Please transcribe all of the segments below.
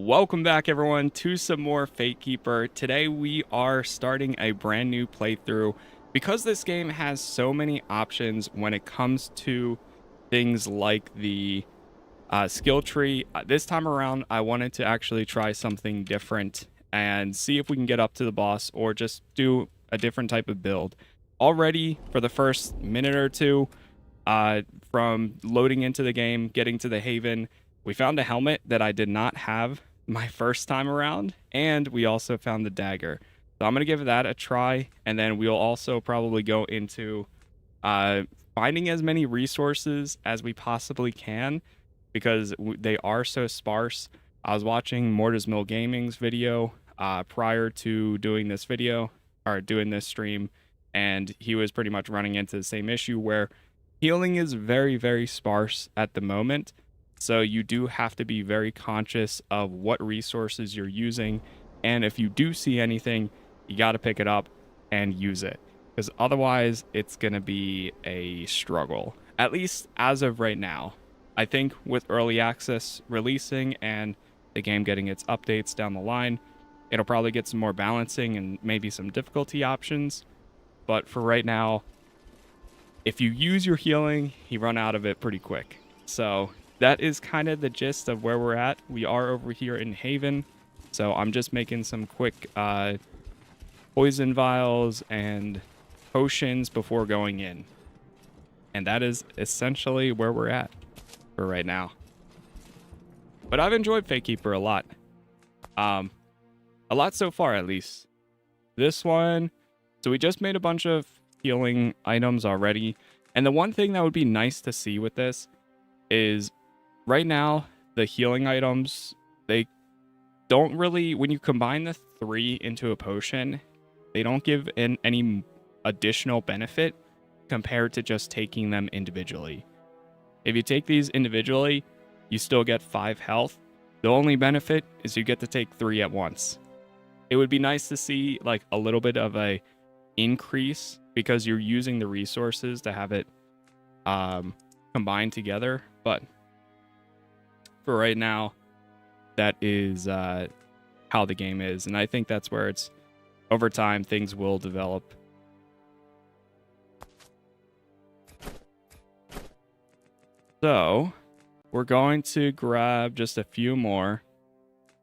Welcome back, everyone, to some more Fatekeeper. Today we are starting a brand new playthrough because this game has so many options when it comes to things like the skill tree. This time around, I wanted to actually try something different and see if we can get up to the boss or just do a different type of build. Already, for the first minute or two, from loading into the game, getting to the Haven, we found a helmet that I did not have my first time around, and we also found the dagger. So I'm going to give that a try, and then we'll also probably go into finding as many resources as we possibly can, because they are so sparse. I was watching Mortis Mill Gaming's video prior to doing this video, or doing this stream, and he was pretty much running into the same issue where healing is very, very sparse at the moment. So you do have to be very conscious of what resources you're using. And if you do see anything, you got to pick it up and use it, because otherwise it's going to be a struggle, at least as of right now. I think with early access releasing and the game getting its updates down the line, it'll probably get some more balancing and maybe some difficulty options. But for right now, if you use your healing, you run out of it pretty quick. So that is kind of the gist of where we're at. We are over here in Haven, so I'm just making some quick poison vials and potions before going in. And that is essentially where we're at for right now. But I've enjoyed Fatekeeper a lot. A lot so far, at least. This one, so we just made a bunch of healing items already. And the one thing that would be nice to see with this is right now, the healing items, they don't really, when you combine the 3 into a potion, they don't give in any additional benefit compared to just taking them individually. If you take these individually, you still get 5 health. The only benefit is you get to take 3 at once. It would be nice to see like a little bit of a increase because you're using the resources to have it combined together, but for right now, that is how the game is, and I think that's where it's over time things will develop. So we're going to grab just a few more.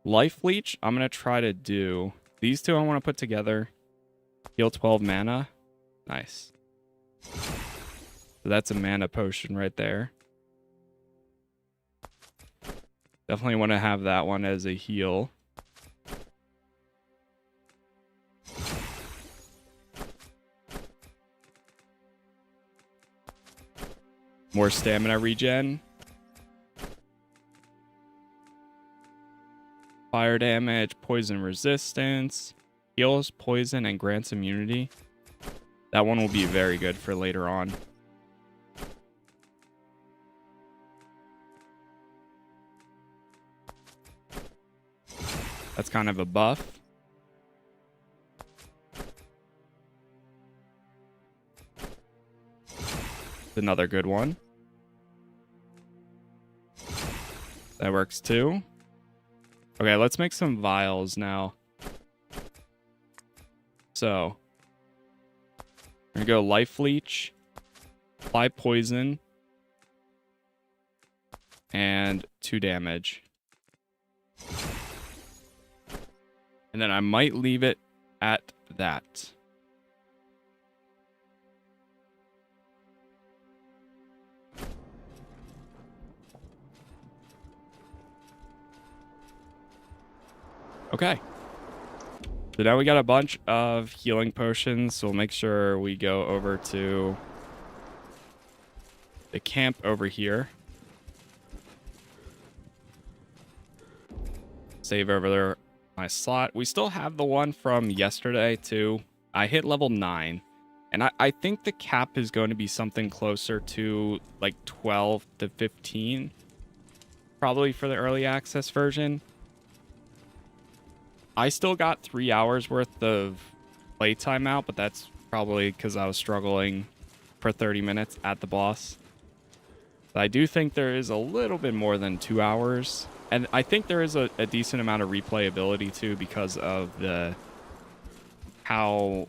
Life Leech, I'm going to try to do. These two I want to put together. Heal 12 mana. Nice. So that's a mana potion right there. Definitely want to have that one as a heal. More stamina regen. Fire damage, poison resistance, heals poison and grants immunity. That one will be very good for later on. That's kind of a buff. Another good one. That works too. Okay, let's make some vials now. So, we're gonna go Life Leech, apply poison, and 2 damage. And then I might leave it at that. Okay. So now we got a bunch of healing potions, so we'll make sure we go over to the camp over here. Save over there my slot. We still have the one from yesterday too. I hit level 9, and I think the cap is going to be something closer to like 12 to 15, probably for the early access version. I still got 3 hours worth of playtime out, but that's probably because I was struggling for 30 minutes at the boss. But I do think there is a little bit more than 2 hours And I think there is a decent amount of replayability too because of the how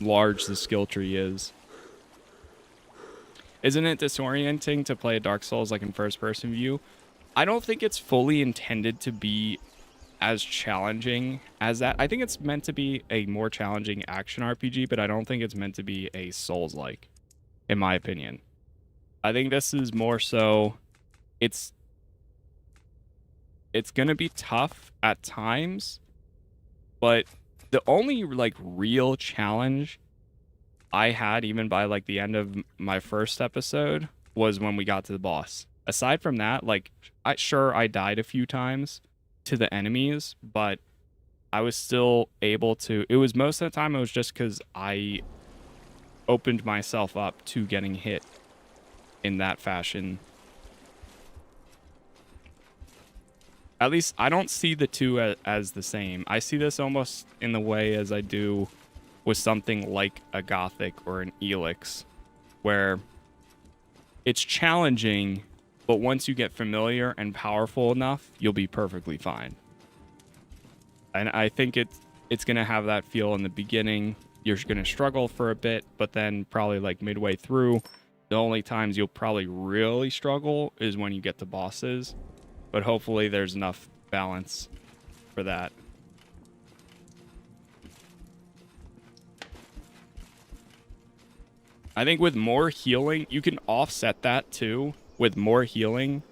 large the skill tree is. Isn't it disorienting to play a Dark Souls like in first person view? I don't think it's fully intended to be as challenging as that. I think it's meant to be a more challenging action RPG, but I don't think it's meant to be a Souls-like, in my opinion. I think this is more so it's gonna be tough at times, but the only like real challenge I had even by like the end of my first episode was when we got to the boss. Aside from that, like I died a few times to the enemies, but I was still able to. It was most of the time it was just because I opened myself up to getting hit in that fashion. At least I don't see the two as the same. I see this almost in the way as I do with something like a Gothic or an Elix, where it's challenging, but once you get familiar and powerful enough, you'll be perfectly fine. And I think it's going to have that feel in the beginning. You're going to struggle for a bit, but then probably like midway through, the only times you'll probably really struggle is when you get to bosses. But hopefully there's enough balance for that. I think with more healing, you can offset that too with more healing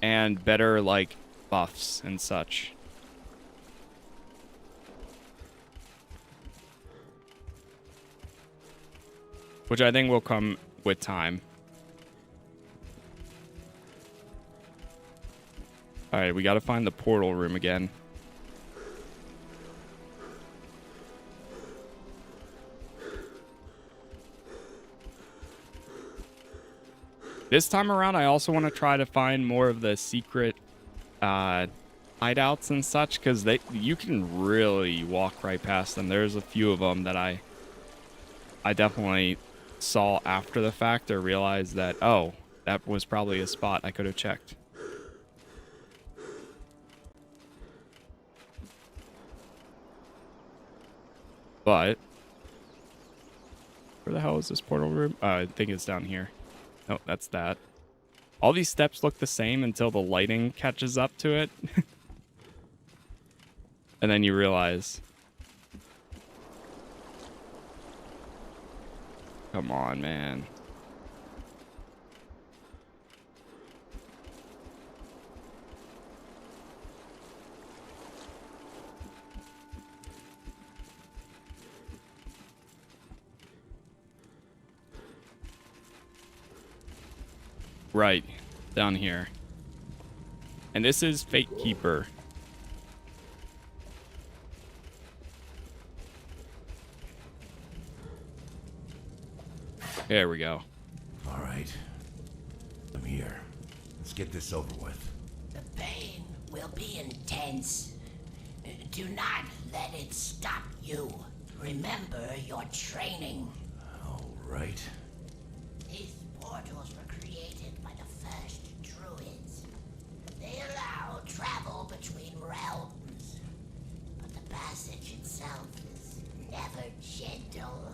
and better like buffs and such. Which I think will come with time. All right, we got to find the portal room again. This time around, I also want to try to find more of the secret hideouts and such, because you can really walk right past them. There's a few of them that I definitely saw after the fact or realized that, oh, that was probably a spot I could have checked. But where the hell is this portal room? I think it's down here. Oh, that's that. All these steps look the same until the lighting catches up to it. And then you realize. Come on, man. Right, down here. And this is Fatekeeper. There we go. All right. I'm here. Let's get this over with. The pain will be intense. Do not let it stop you. Remember your training. All right. These portals were created by the first druids. They allow travel between realms, but the passage itself is never gentle.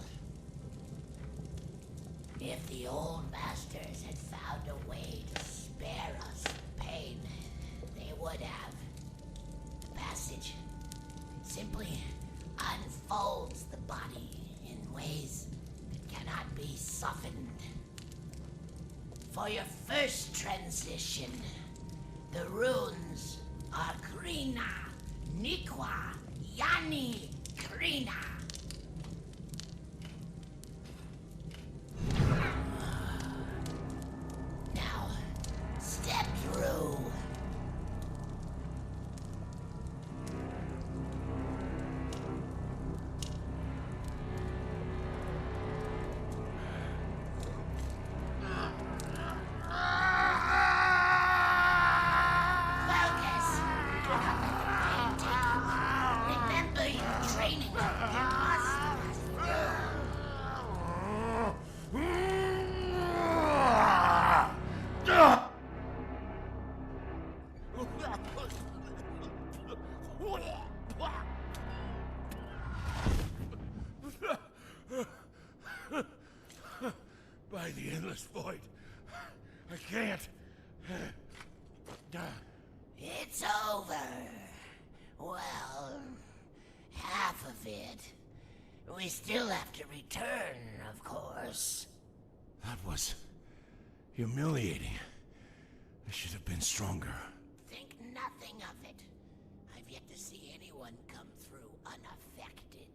If the old masters had found a way to spare us pain, they would have. The passage simply unfolds the body in ways that cannot be softened. For your first transition, the runes are Krina, Nikwa, Yani, Krina. Now, step through. Focus. Remember your training. can't. It's over. Well, half of it. We still have to return, of course. That was humiliating. I should have been stronger. Think nothing of it. I've yet to see anyone come through unaffected.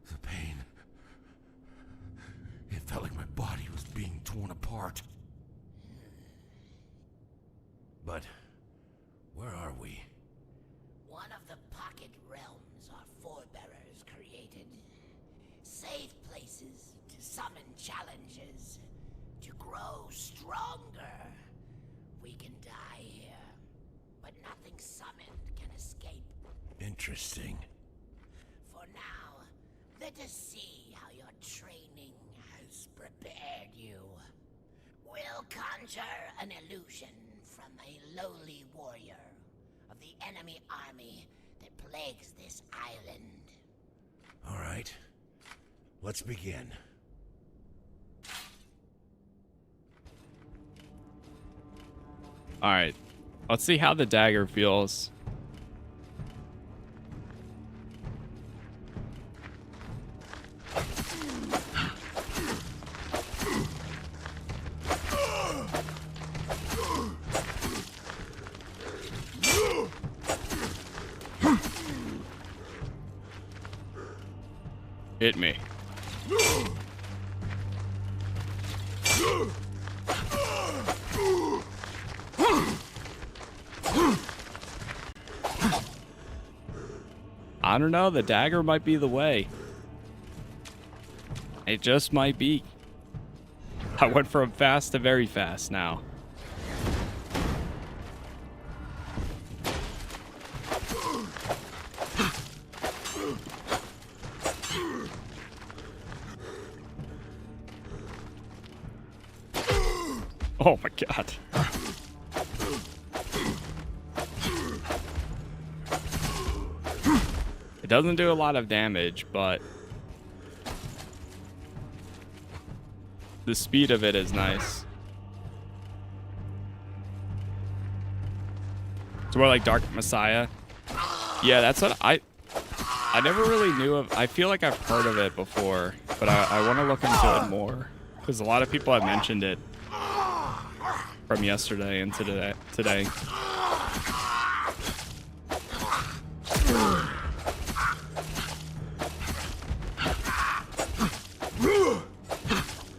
The pain. It felt like my body was being torn apart. But where are we? One of the pocket realms our forebearers created. Safe places to summon challenges, to grow stronger. We can die here, but nothing summoned can escape. Interesting. For now, let us see how your training has prepared you. We'll conjure an illusion from a lowly warrior of the enemy army that plagues this island. All right. Let's begin. All right. Let's see how the dagger feels. Hit me. I don't know, the dagger might be the way. It just might be. I went from fast to very fast now. Oh my god. It doesn't do a lot of damage, but the speed of it is nice. It's more like Dark Messiah. Yeah, that's what I never really knew of. I feel like I've heard of it before, but I want to look into it more because a lot of people have mentioned it from yesterday and today.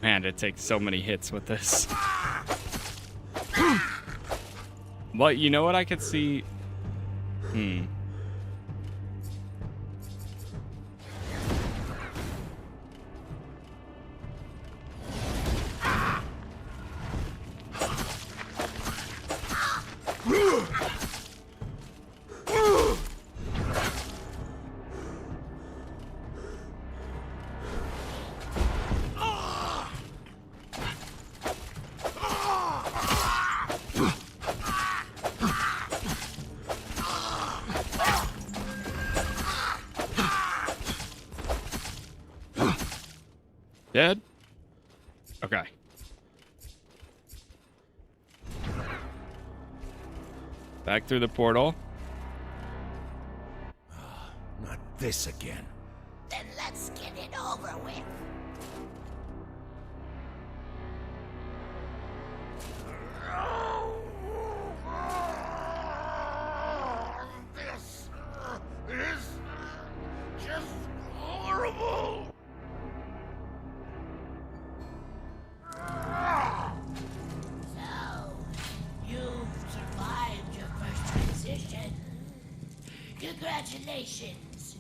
Man, it takes so many hits with this. But you know what I could see? Dead? Okay. Back through the portal. Not this again. Then let's get it over with. This is just horrible. So, you've survived your first transition. Congratulations.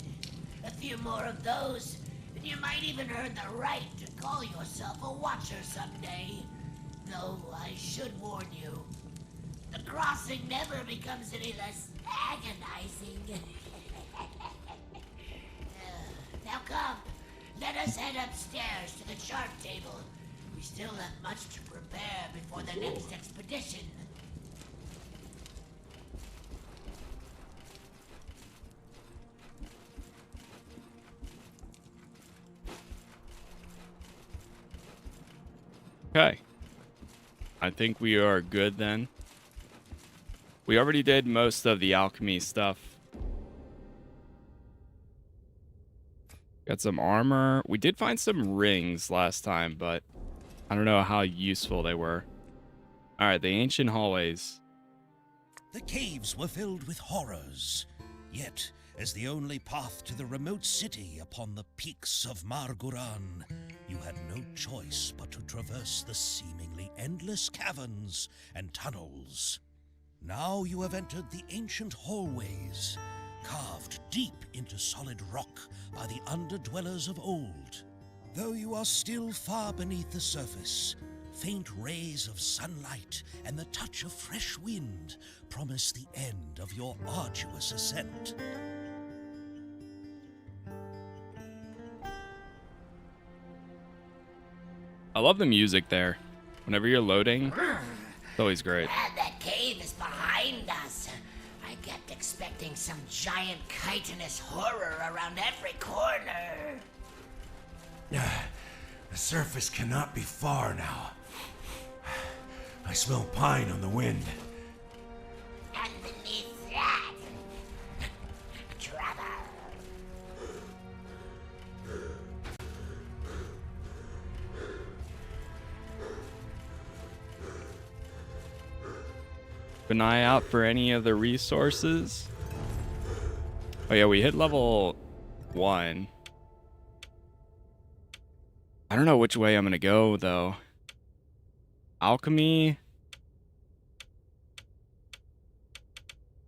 A few more of those, and you might even earn the right to call yourself a Watcher someday. Though I should warn you, the crossing never becomes any less agonizing. Now come, let us head upstairs to the chart table. We still have much to prepare before the next expedition. Okay. I think we are good then. We already did most of the alchemy stuff. Got some armor. We did find some rings last time, but I don't know how useful they were. All right, the ancient hallways. The caves were filled with horrors. Yet, as the only path to the remote city upon the peaks of Marguran, you had no choice but to traverse the seemingly endless caverns and tunnels. Now you have entered the ancient hallways, carved deep into solid rock by the underdwellers of old. Though you are still far beneath the surface, faint rays of sunlight and the touch of fresh wind promise the end of your arduous ascent. I love the music there. Whenever you're loading, it's always great. Glad that cave is behind us. I kept expecting some giant chitinous horror around every corner. The surface cannot be far now. I smell pine on the wind. And beneath that, trouble. Keep an eye out for any of the resources. Oh yeah, we hit level 1. I don't know which way I'm gonna go though. Alchemy.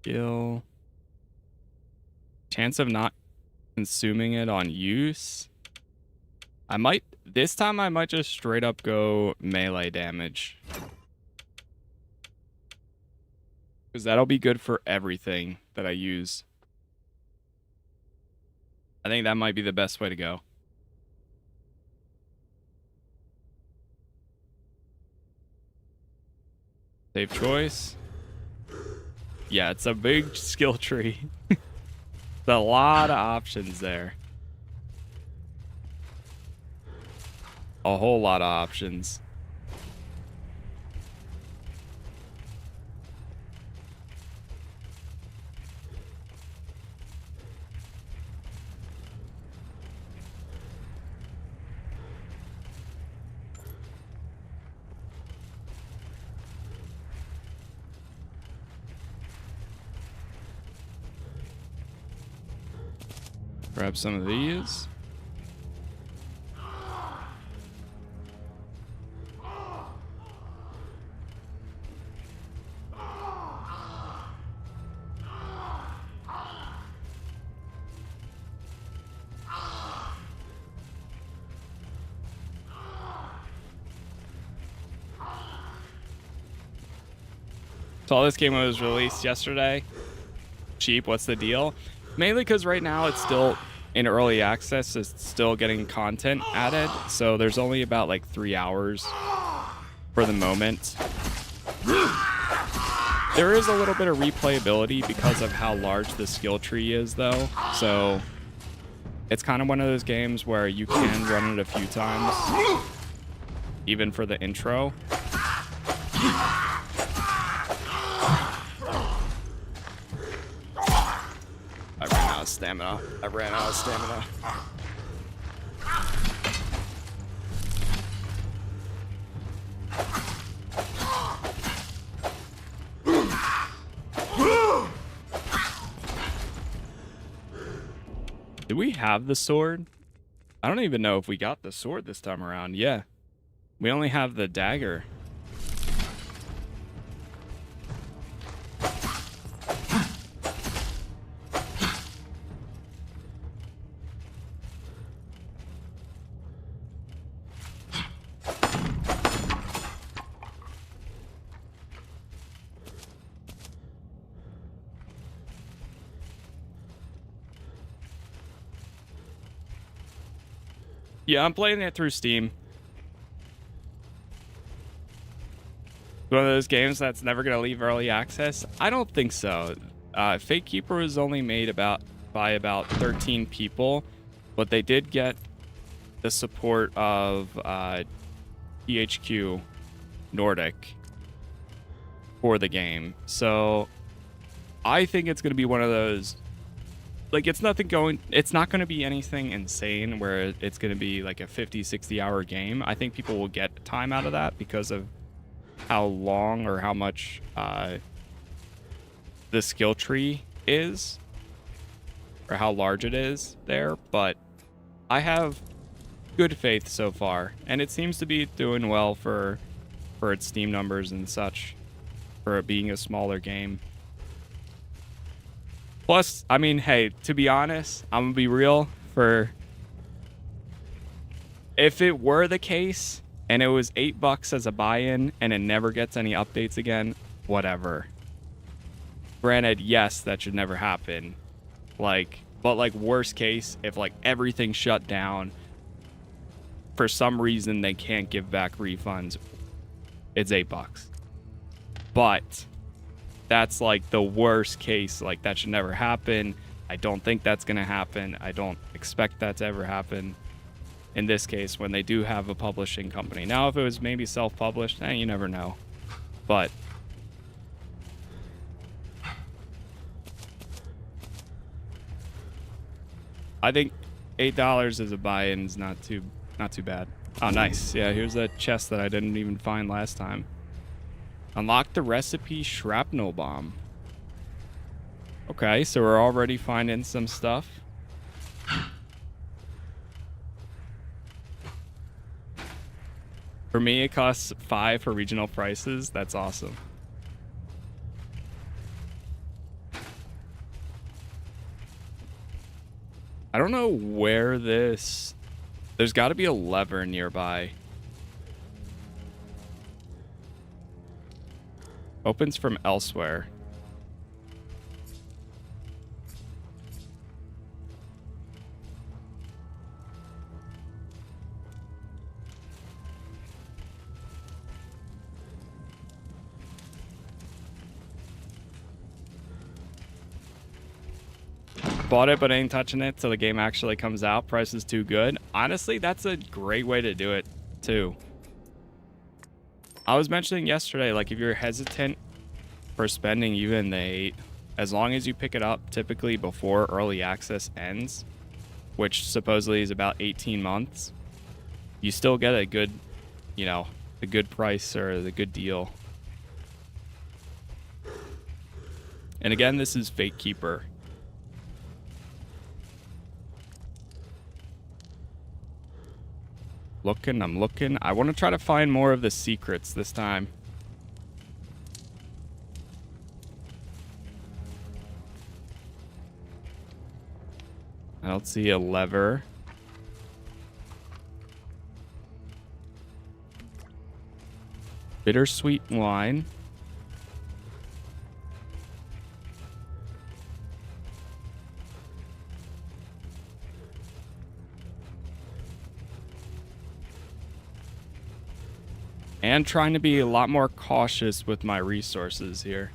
Skill. Chance of not consuming it on use. This time I might just straight up go melee damage. Because that'll be good for everything that I use. I think that might be the best way to go. Save choice. Yeah, it's a big skill tree. A lot of options there. A whole lot of options. Grab some of these. Saw this game was released yesterday. Cheap, what's the deal? Mainly because right now it's still in early access, it's still getting content added. So there's only about like 3 hours for the moment. There is a little bit of replayability because of how large the skill tree is though. So it's kind of one of those games where you can run it a few times, even for the intro. Stamina. I ran out of stamina. Do we have the sword? I don't even know if we got the sword this time around. Yeah. We only have the dagger. Yeah, I'm playing it through Steam. One of those games that's never going to leave early access? I don't think so. Fatekeeper was only made by about 13 people, but they did get the support of THQ Nordic, for the game. So I think it's going to be one of those, like, it's not going to be anything insane where it's going to be like a 50-60 hour game. I think people will get time out of that because of how long or how much the skill tree is, or how large it is there. But I have good faith so far, and it seems to be doing well for its Steam numbers and such, for it being a smaller game. Plus, I mean, hey, to be honest, I'm gonna be real, if it were the case and it was $8 as a buy-in and it never gets any updates again, whatever. Granted, yes, that should never happen. But worst case, if like everything shut down, for some reason they can't give back refunds, it's $8. But that's like the worst case. Like, that should never happen. I don't think that's gonna happen. I don't expect that to ever happen in this case when they do have a publishing company. Now, if it was maybe self-published, you never know. But I think $8 as a buy-in is not too bad. Oh, nice. Yeah, here's a chest that I didn't even find last time. Unlock the recipe shrapnel bomb. Okay, so we're already finding some stuff. For me, it costs $5 for regional prices. That's awesome. I don't know where this... There's got to be a lever nearby. Opens from elsewhere. Bought it, but ain't touching it till the game actually comes out. Price is too good. Honestly, that's a great way to do it, too. I was mentioning yesterday, like, if you're hesitant for spending even the 8, as long as you pick it up typically before early access ends, which supposedly is about 18 months, you still get a good, you know, the good price or the good deal. And again, this is Fatekeeper. I'm looking. I want to try to find more of the secrets this time. I don't see a lever. Bittersweet wine. And trying to be a lot more cautious with my resources here.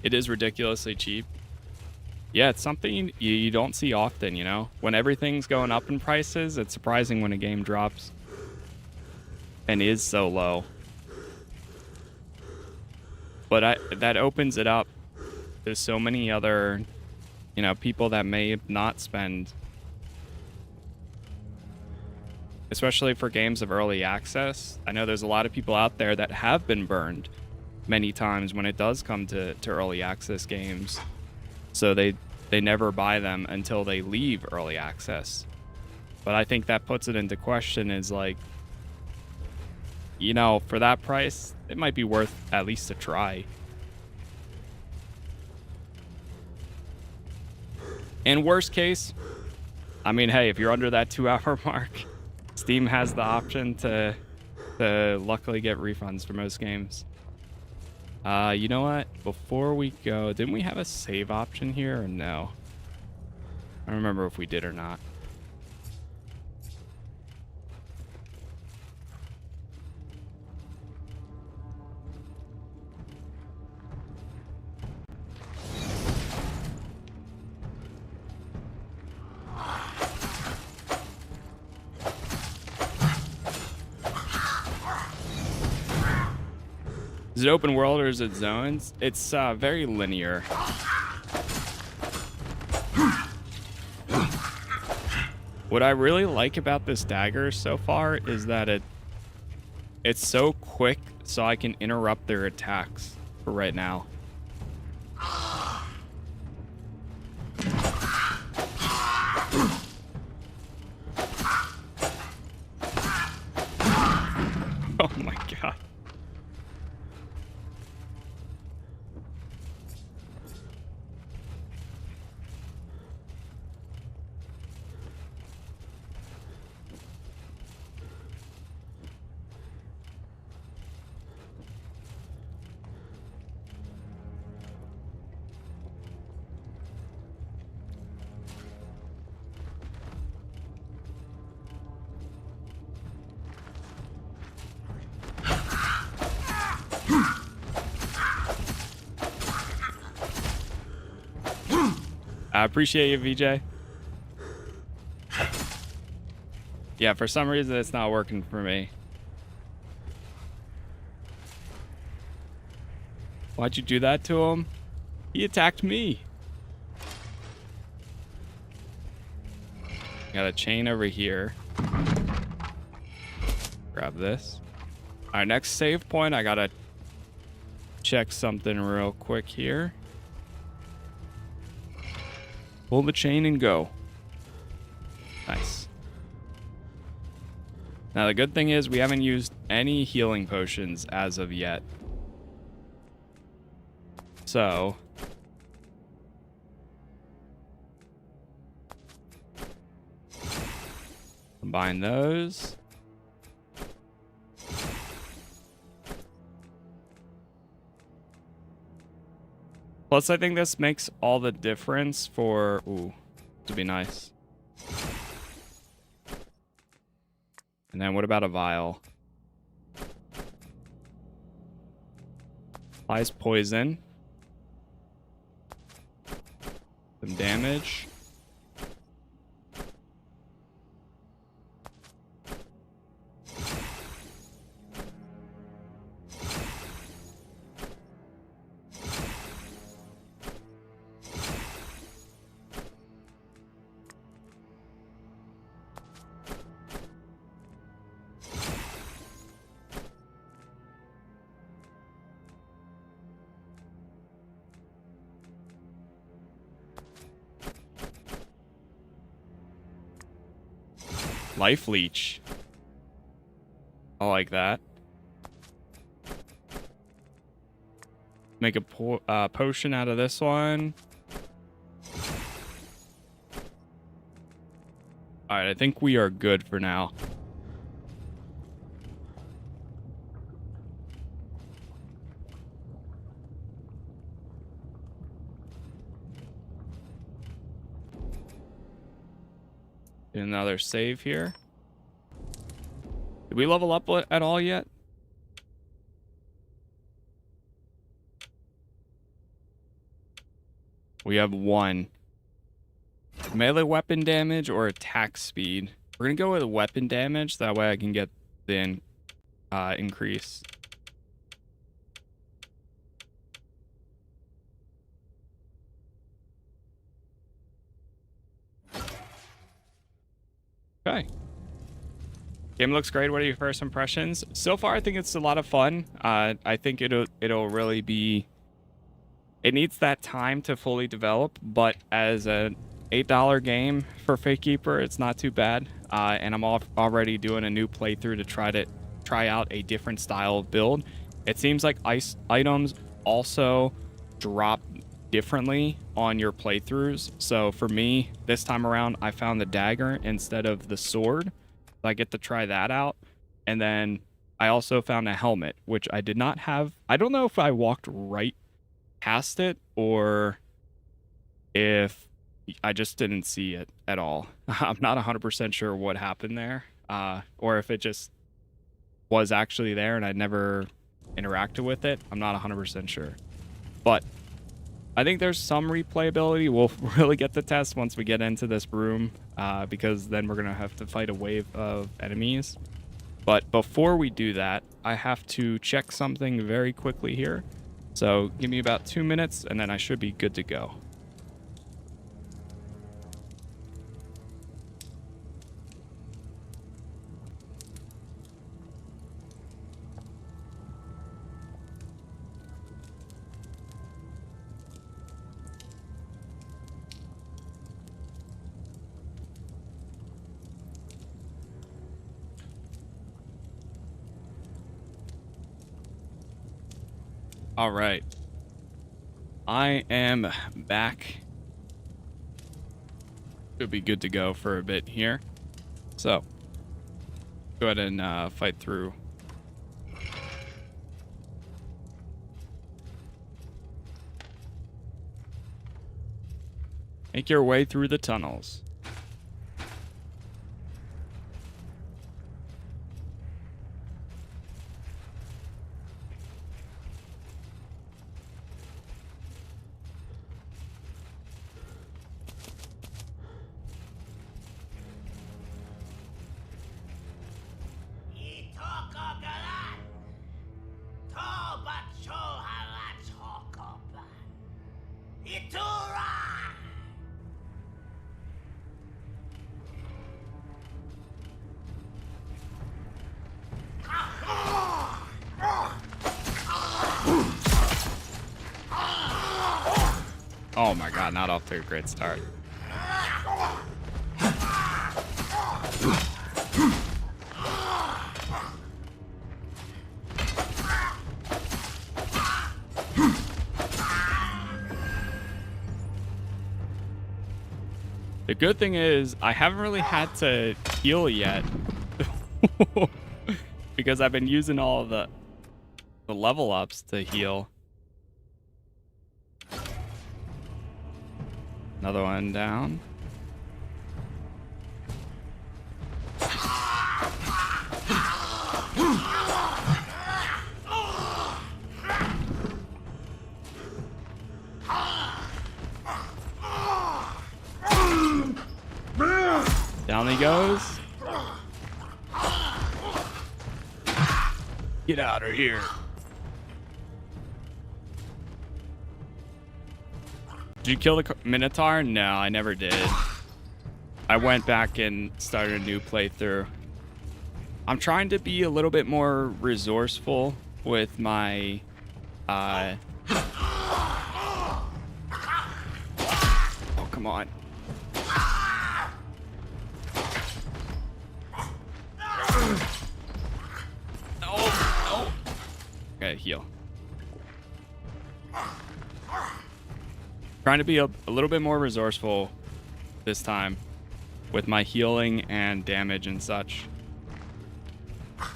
It is ridiculously cheap. Yeah, it's something you don't see often, you know? When everything's going up in prices, it's surprising when a game drops and is so low. But that opens it up to so many other, you know, people that may not spend, especially for games of early access. I know there's a lot of people out there that have been burned many times when it does come to early access games. So they never buy them until they leave early access. But I think that puts it into question, is like, you know, for that price, it might be worth at least a try. And worst case, I mean, hey, if you're under that 2-hour mark, Steam has the option to luckily get refunds for most games. You know what? Before we go, didn't we have a save option here or no? I don't remember if we did or not. Is it open world or is it zones? It's very linear. What I really like about this dagger so far is that it's so quick, so I can interrupt their attacks for right now. Oh my god. I appreciate you, VJ. Yeah, for some reason it's not working for me. Why'd you do that to him? He attacked me. Got a chain over here. Grab this. All right, next save point. I gotta check something real quick here. Pull the chain and go. Nice. Now the good thing is we haven't used any healing potions as of yet. So combine those. Plus, I think this makes all the difference for... Ooh, this would be nice. And then what about a vial? Applies poison. Some damage. Life leech. I like that. Make a potion out of this one. All right, I think we are good for now. Another save here. Did we level up at all yet? We have 1. Melee weapon damage or attack speed. We're gonna go with weapon damage. That way I can get the increase. Okay. Game looks great. What are your first impressions? So far, I think it's a lot of fun. I think it'll really be... It needs that time to fully develop, but as an $8 game for Fatekeeper, it's not too bad. And I'm already doing a new playthrough to try out a different style of build. It seems like items also drop differently on your playthroughs. So for me, this time around, I found the dagger instead of the sword. So I get to try that out. And then I also found a helmet, which I did not have. I don't know if I walked right past it or if I just didn't see it at all. I'm not 100% sure what happened there, or if it just was actually there and I never interacted with it. I'm not 100% sure. But I think there's some replayability. We'll really get the test once we get into this room, because then we're going to have to fight a wave of enemies. But before we do that, I have to check something very quickly here. So give me about 2 minutes and then I should be good to go. All right. I am back. Should be good to go for a bit here. So, go ahead and fight through. Make your way through the tunnels. Oh my god, not off to a great start. The good thing is I haven't really had to heal yet because I've been using all of the level ups to heal. Another one down. Down he goes. Get out of here. Did you kill the Minotaur? No, I never did. I went back and started a new playthrough. I'm trying to be a little bit more resourceful with my oh, come on. No. Okay, heal. Trying to be a little bit more resourceful this time with my healing and damage and such. Boy.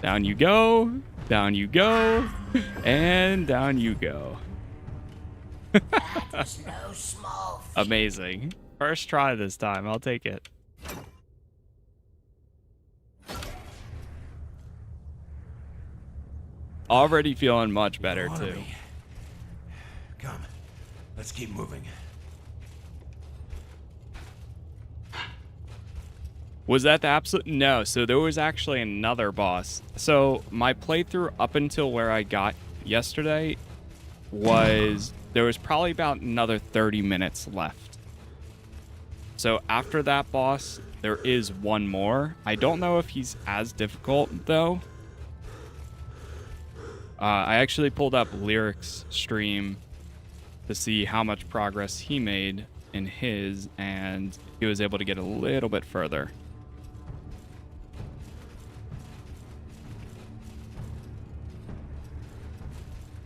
Down you go, and down you go. That was no small feat. Amazing. First try this time, I'll take it. Already feeling much better too. Come, let's keep moving. Was that the absolute? No, so there was actually another boss. So my playthrough up until where I got yesterday was, there was probably about another 30 minutes left. So after that boss, there is one more. I don't know if he's as difficult though. I actually pulled up Lyric's stream to see how much progress he made in his, and he was able to get a little bit further.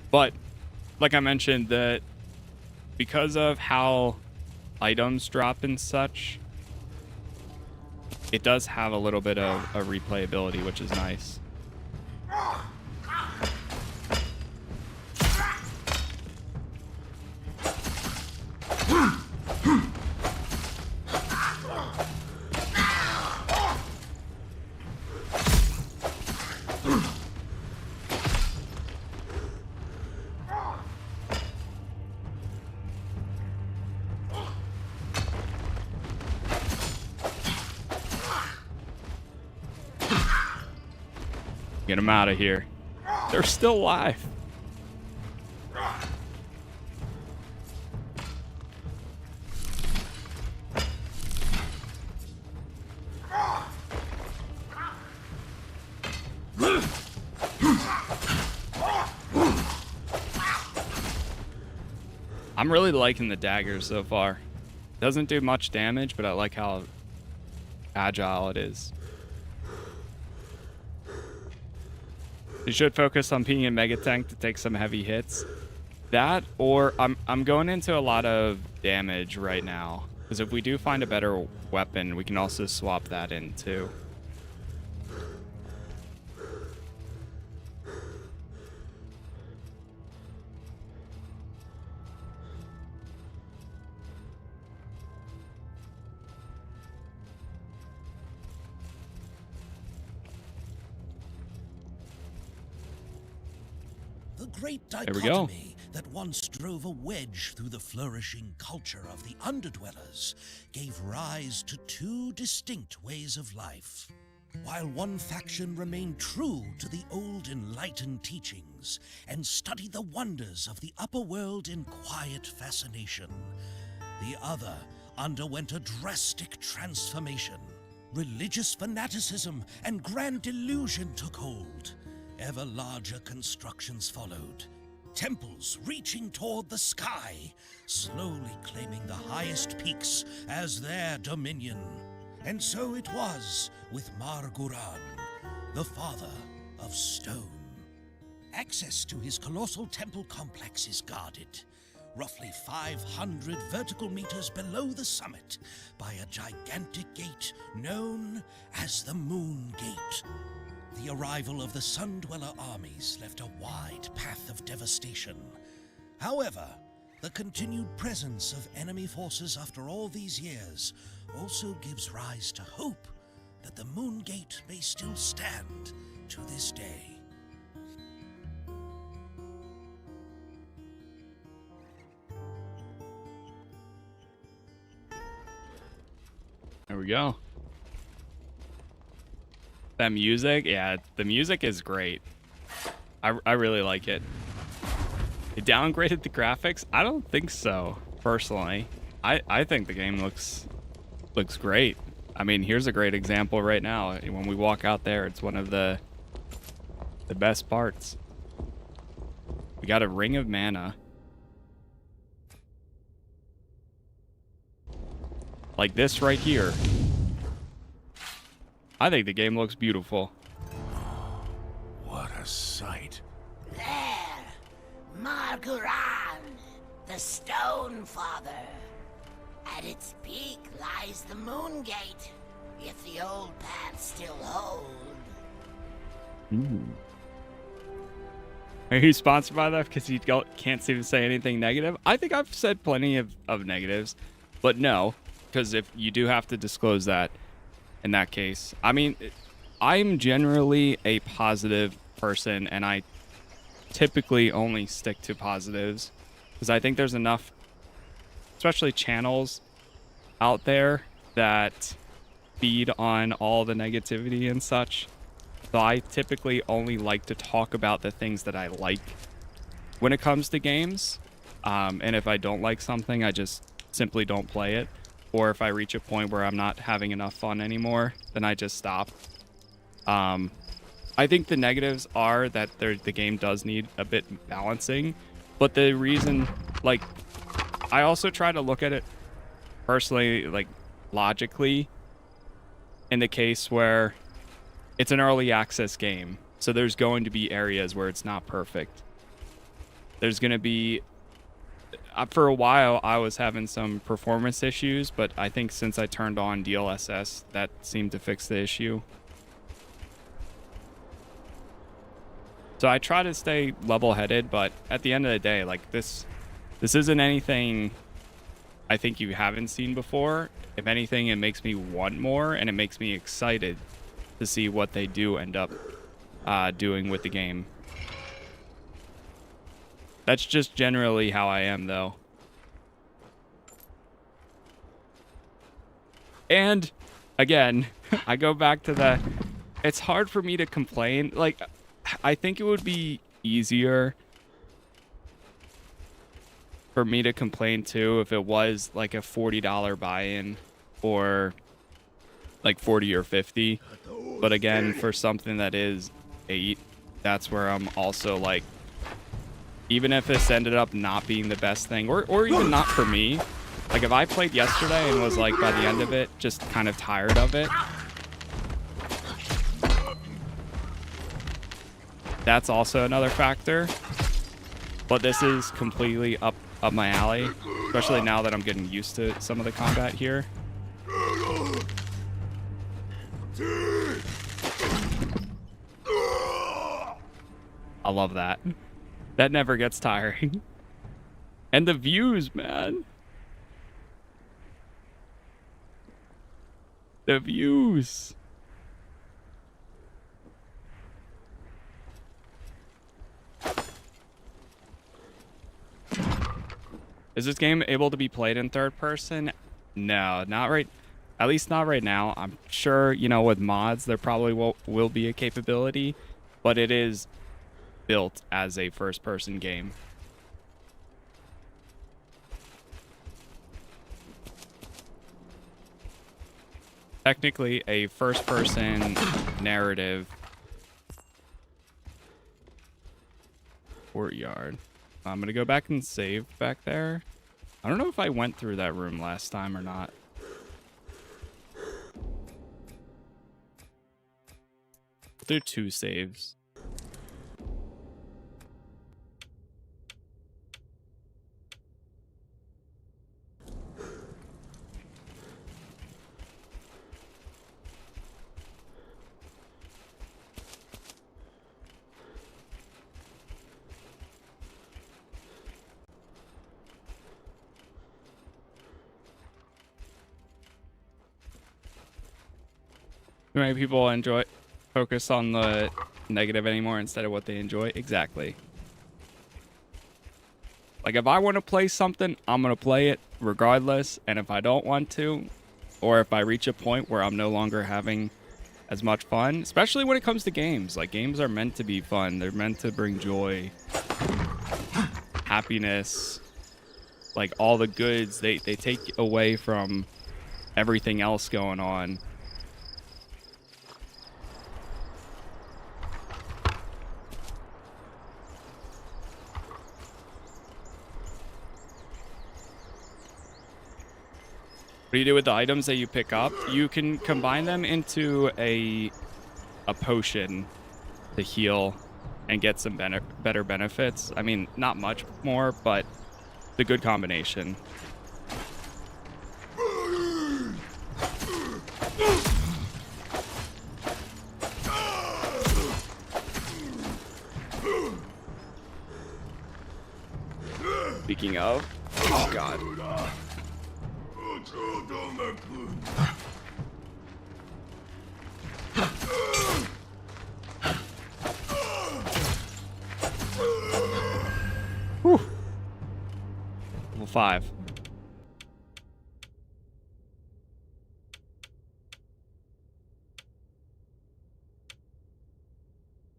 But like I mentioned, that because of how items drop and such, it does have a little bit of a replayability, which is nice. Get them out of here. They're still alive. I'm really liking the daggers so far. Doesn't do much damage, but I like how agile it is. You should focus on being a mega tank to take some heavy hits. That, or I'm going into a lot of damage right now, because if we do find a better weapon, we can also swap that in too. The great we go. dichotomy that once drove a wedge through the flourishing culture of the underdwellers gave rise to two distinct ways of life. While one faction remained true to the old enlightened teachings and studied the wonders of the upper world in quiet fascination, the other underwent a drastic transformation. Religious fanaticism and grand delusion took hold. Ever larger constructions followed. Temples reaching toward the sky, slowly claiming the highest peaks as their dominion. And so it was with Marguran, the father of stone. Access to his colossal temple complex is guarded, roughly 500 vertical meters below the summit, by a gigantic gate known as the Moon Gate. The arrival of the Sun Dweller armies left a wide path of devastation. However, the continued presence of enemy forces after all these years also gives rise to hope that the Moon Gate may still stand to this day. There we go. That music, yeah, the music is great. I really like it. It downgraded the graphics? I don't think so, personally. I think the game looks great. I mean, here's a great example right now. When we walk out there, it's one of the best parts. We got a ring of mana. Like this right here. I think the game looks beautiful. What a sight. There, Marguran, the Stone Father. At its peak lies the Moon Gate, if the old paths still hold. Are you sponsored by that because you can't seem to say anything negative? I think I've said plenty of negatives, but no, because if you do have to disclose that in that case. I mean, I'm generally a positive person, and I typically only stick to positives because I think there's enough, especially channels out there that feed on all the negativity and such. So I typically only like to talk about the things that I like when it comes to games. And if I don't like something, I just simply don't play it. Or if I reach a point where I'm not having enough fun anymore, then I just stop. I think the negatives are that the game does need a bit balancing. But the reason, like, I also try to look at it personally, like, logically, in the case where it's an early access game. So there's going to be areas where it's not perfect. There's going to be... for a while, I was having some performance issues, but I think since I turned on DLSS, that seemed to fix the issue. So I try to stay level-headed, but at the end of the day, like, this isn't anything I think you haven't seen before. If anything, it makes me want more, and it makes me excited to see what they do end up doing with the game. That's just generally how I am, though. And, again, I go back to it's hard for me to complain. Like, I think it would be easier for me to complain too if it was like a $40 buy-in or like 40 or 50. But again, for something that is 8, that's where I'm also like, even if this ended up not being the best thing, or even not for me, like if I played yesterday and was like by the end of it just kind of tired of it, that's also another factor. But this is completely up my alley, especially now that I'm getting used to some of the combat here. I love that. That never gets tiring. And the views, man. The views. Is this game able to be played in third person? No, not right. At least not right now. I'm sure, you know, with mods, there probably will be a capability, but it is built as a first person game. Technically a first person narrative courtyard. I'm gonna go back and save back there. I don't know if I went through that room last time or not. Do 2 saves. Too many people focus on the negative anymore instead of what they enjoy. Exactly. Like if I want to play something, I'm going to play it regardless. And if I don't want to, or if I reach a point where I'm no longer having as much fun, especially when it comes to games, like games are meant to be fun. They're meant to bring joy, happiness, like all the goods. They take away from everything else going on. What do you do with the items that you pick up? You can combine them into a potion to heal and get some better benefits. I mean, not much more, but it's a good combination. Speaking of, oh god. Whew. Level 5.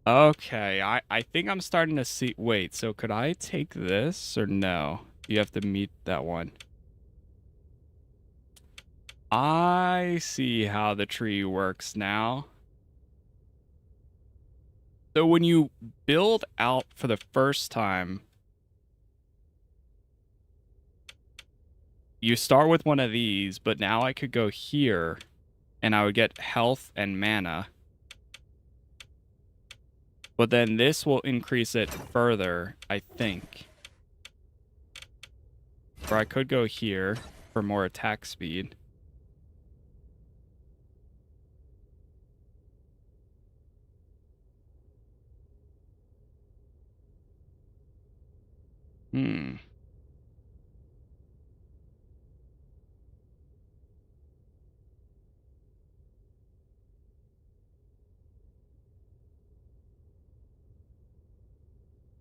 Okay, I think I'm starting to see. Wait, so could I take this or no? You have to meet that one. I see how the tree works now. So when you build out for the first time, you start with one of these, but now I could go here and I would get health and mana. But then this will increase it further, I think. Or I could go here for more attack speed.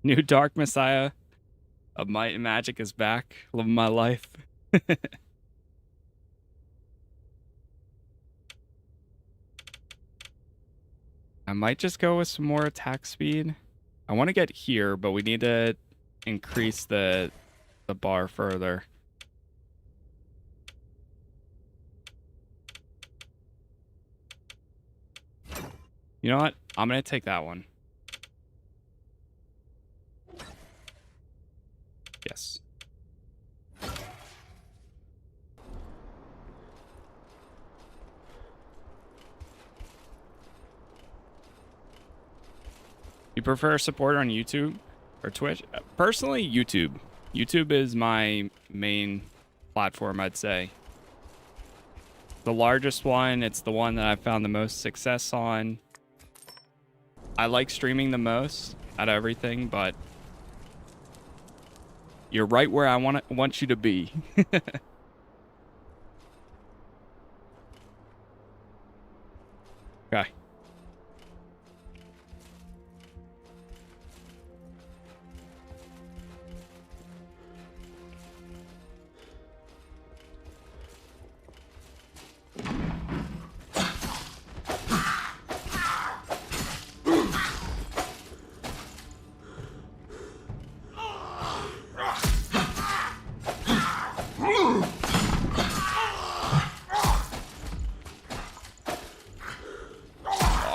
New Dark Messiah of Might and Magic is back. Living my life. I might just go with some more attack speed. I want to get here, but we need to increase the bar further. You know what? I'm going to take that one. Yes. You prefer support on YouTube or Twitch? Personally, YouTube. YouTube is my main platform, I'd say. The largest one, it's the one that I've found the most success on. I like streaming the most out of everything, but you're right where I want you to be. Okay.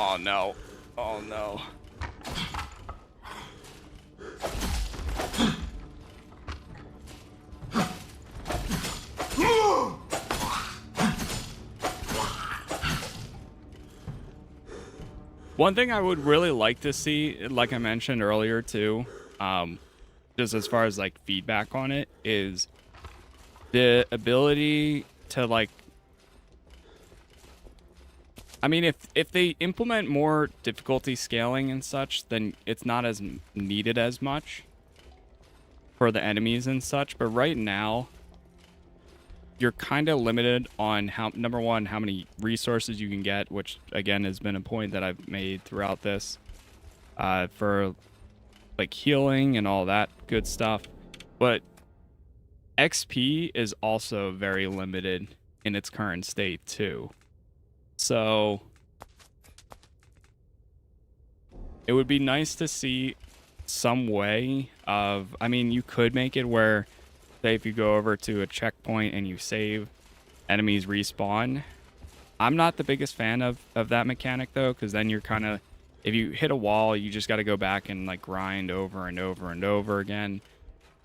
Oh no. Oh no. One thing I would really like to see, like I mentioned earlier too, just as far as like feedback on it, is the ability to like, I mean, if they implement more difficulty scaling and such, then it's not as needed as much for the enemies and such. But right now, you're kind of limited on number one, how many resources you can get, which again has been a point that I've made throughout this, for like healing and all that good stuff. But XP is also very limited in its current state too. So it would be nice to see some way of, I mean, you could make it where, say, if you go over to a checkpoint and you save, enemies respawn. I'm not the biggest fan of that mechanic though, because then you're kind of, if you hit a wall, you just got to go back and like grind over and over and over again.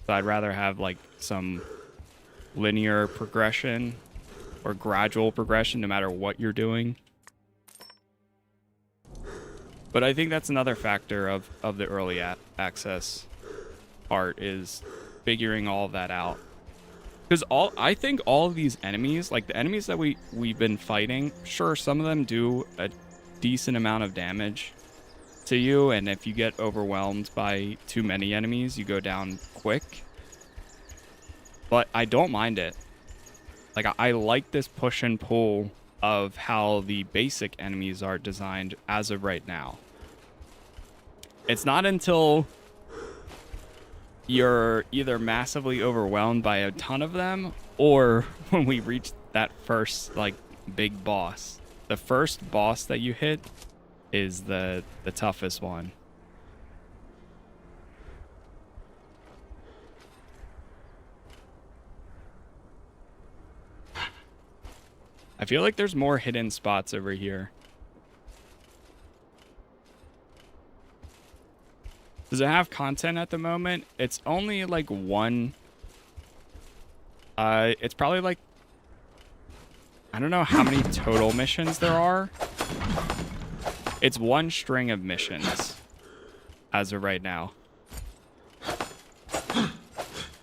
So I'd rather have like some linear progression or gradual progression no matter what you're doing. But I think that's another factor of the early access part, is figuring all of that out. Because I think all of these enemies, like the enemies that we've been fighting, sure, some of them do a decent amount of damage to you, and if you get overwhelmed by too many enemies, you go down quick. But I don't mind it. Like, I like this push and pull of how the basic enemies are designed as of right now. It's not until you're either massively overwhelmed by a ton of them, or when we reach that first, like, big boss. The first boss that you hit is the toughest one. I feel like there's more hidden spots over here. Does it have content at the moment? It's only like one. It's probably like, I don't know how many total missions there are. It's one string of missions as of right now,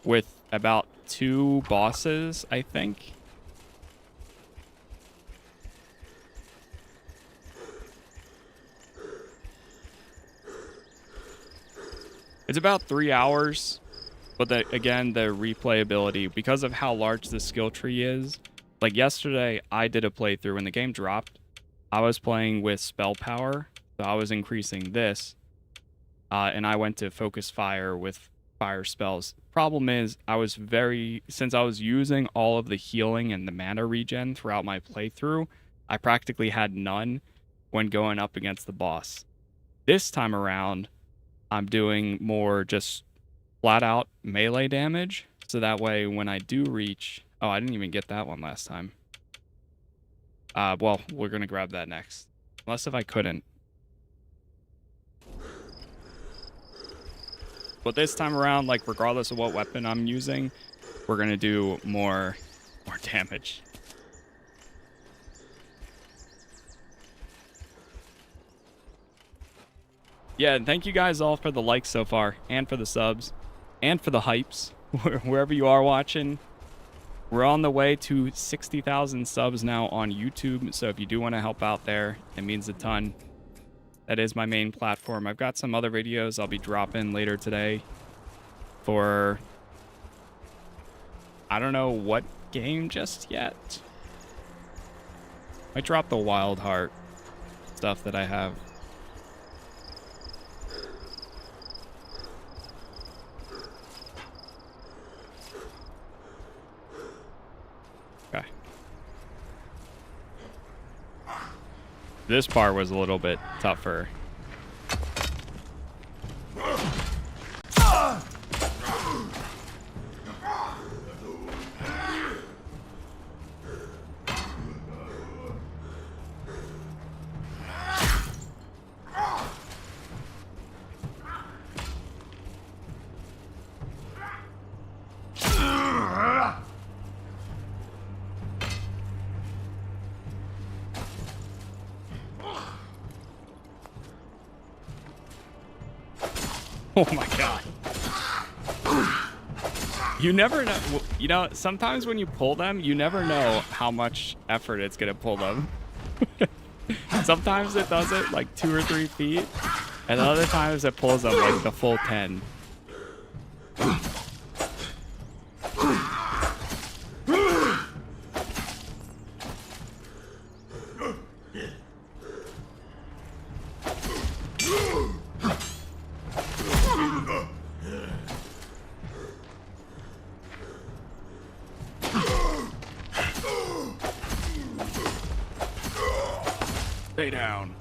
with about 2 bosses, I think. It's about 3 hours, but again, the replayability, because of how large the skill tree is. Like yesterday, I did a playthrough when the game dropped. I was playing with spell power, so I was increasing this, and I went to focus fire with fire spells. Problem is, since I was using all of the healing and the mana regen throughout my playthrough, I practically had none. when going up against the boss. This time around, I'm doing more just flat out melee damage. So that way when I do reach... Oh, I didn't even get that one last time. Well, we're going to grab that next. Unless if I couldn't. But this time around, like, regardless of what weapon I'm using, we're going to do more damage. Yeah, and thank you guys all for the likes so far, and for the subs, and for the hypes, wherever you are watching. We're on the way to 60,000 subs now on YouTube, so if you do want to help out there, it means a ton. That is my main platform. I've got some other videos I'll be dropping later today for... I don't know what game just yet. I dropped the Wild Heart stuff that I have. Okay. This part was a little bit tougher. Oh my god. You never know. You know, sometimes when you pull them, you never know how much effort it's going to pull them. Sometimes it does it like 2 or 3 feet, and other times it pulls them like the full 10. Stay down.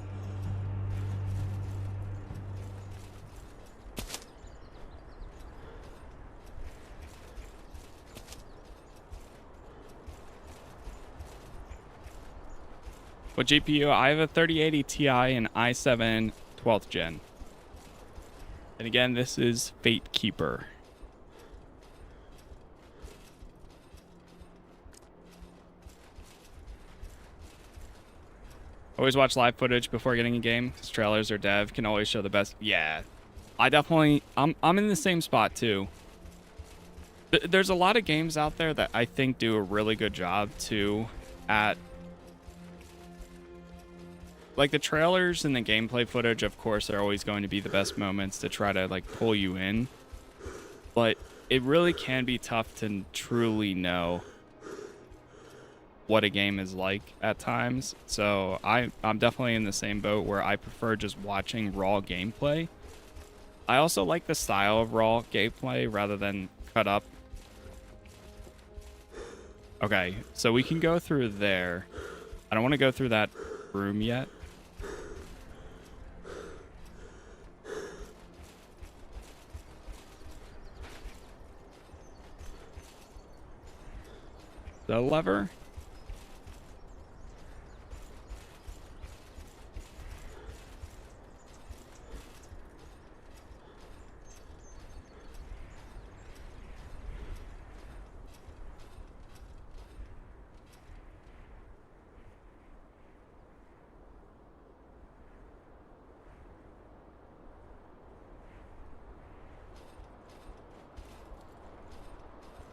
What GPU? I have a 3080 Ti and i7 12th gen. And again, this is Fatekeeper. Always watch live footage before getting a game, because trailers or dev can always show the best. Yeah, I definitely, I'm in the same spot too. There's a lot of games out there that I think do a really good job too at, like, the trailers and the gameplay footage, of course, are always going to be the best moments to try to, like, pull you in. But it really can be tough to truly know what a game is like at times. So I'm definitely in the same boat where I prefer just watching raw gameplay. I also like the style of raw gameplay rather than cut up. Okay, so we can go through there. I don't want to go through that room yet. The lever?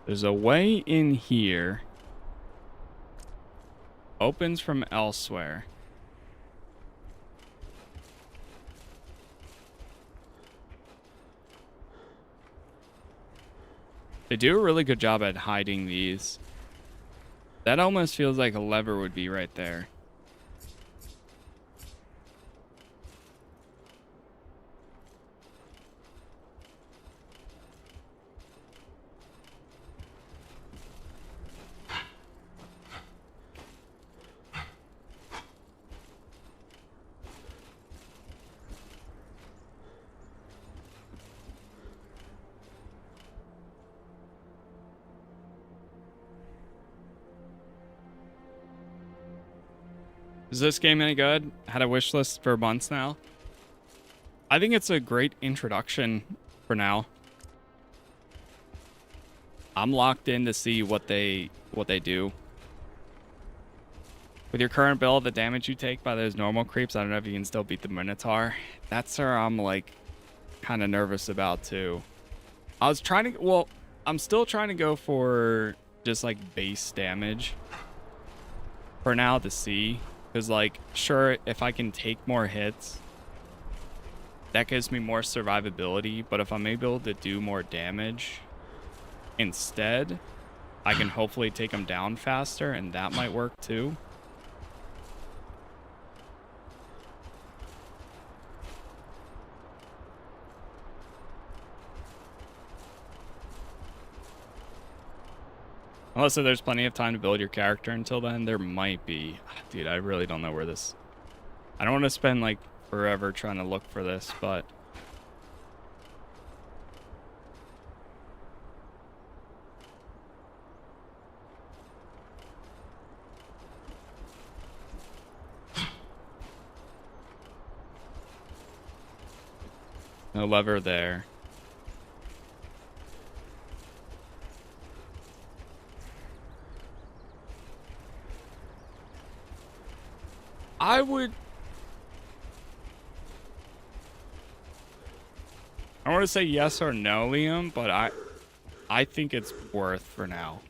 There's a way in here. Opens from elsewhere. They do a really good job at hiding these. That almost feels like a lever would be right there. Is this game any good? Had a wish list for months now. I think it's a great introduction for now. I'm locked in to see what they do. With your current build, the damage you take by those normal creeps, I don't know if you can still beat the Minotaur. That's where I'm like kind of nervous about too. I was trying to, well, I'm still trying to go for just like base damage for now to see. Because like, sure, if I can take more hits, that gives me more survivability. But if I'm able to do more damage instead, I can hopefully take them down faster, and that might work too. Unless there's plenty of time to build your character until then, there might be. Dude, I really don't know where this... I don't want to spend like forever trying to look for this, but... No lever there. I would... I want to say yes or no, Liam, but I think it's worth for now.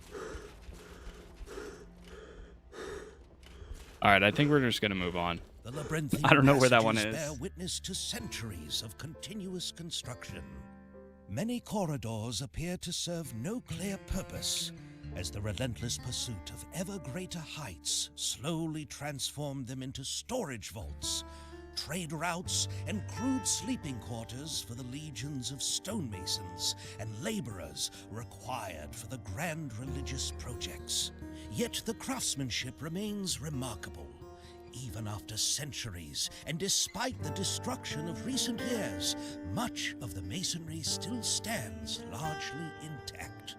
All right, I think we're just going to move on. The labyrinthine I don't know where that one passages is. bear witness to centuries of continuous construction. Many corridors appear to serve no clear purpose, as the relentless pursuit of ever greater heights slowly transformed them into storage vaults, trade routes, and crude sleeping quarters for the legions of stonemasons and laborers required for the grand religious projects. Yet the craftsmanship remains remarkable. Even after centuries, and despite the destruction of recent years, much of the masonry still stands largely intact.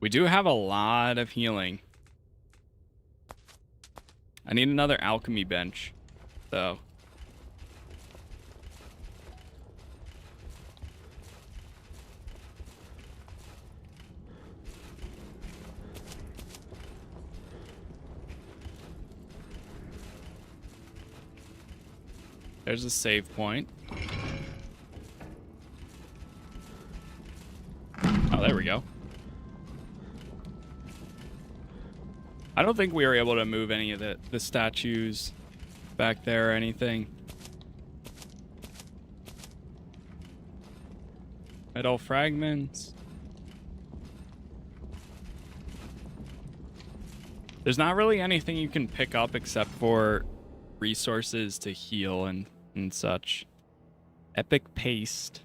We do have a lot of healing. I need another alchemy bench, though. There's a save point. Oh, there we go. I don't think we were able to move any of the statues back there or anything. Metal fragments. There's not really anything you can pick up except for resources to heal and such. Epic paste.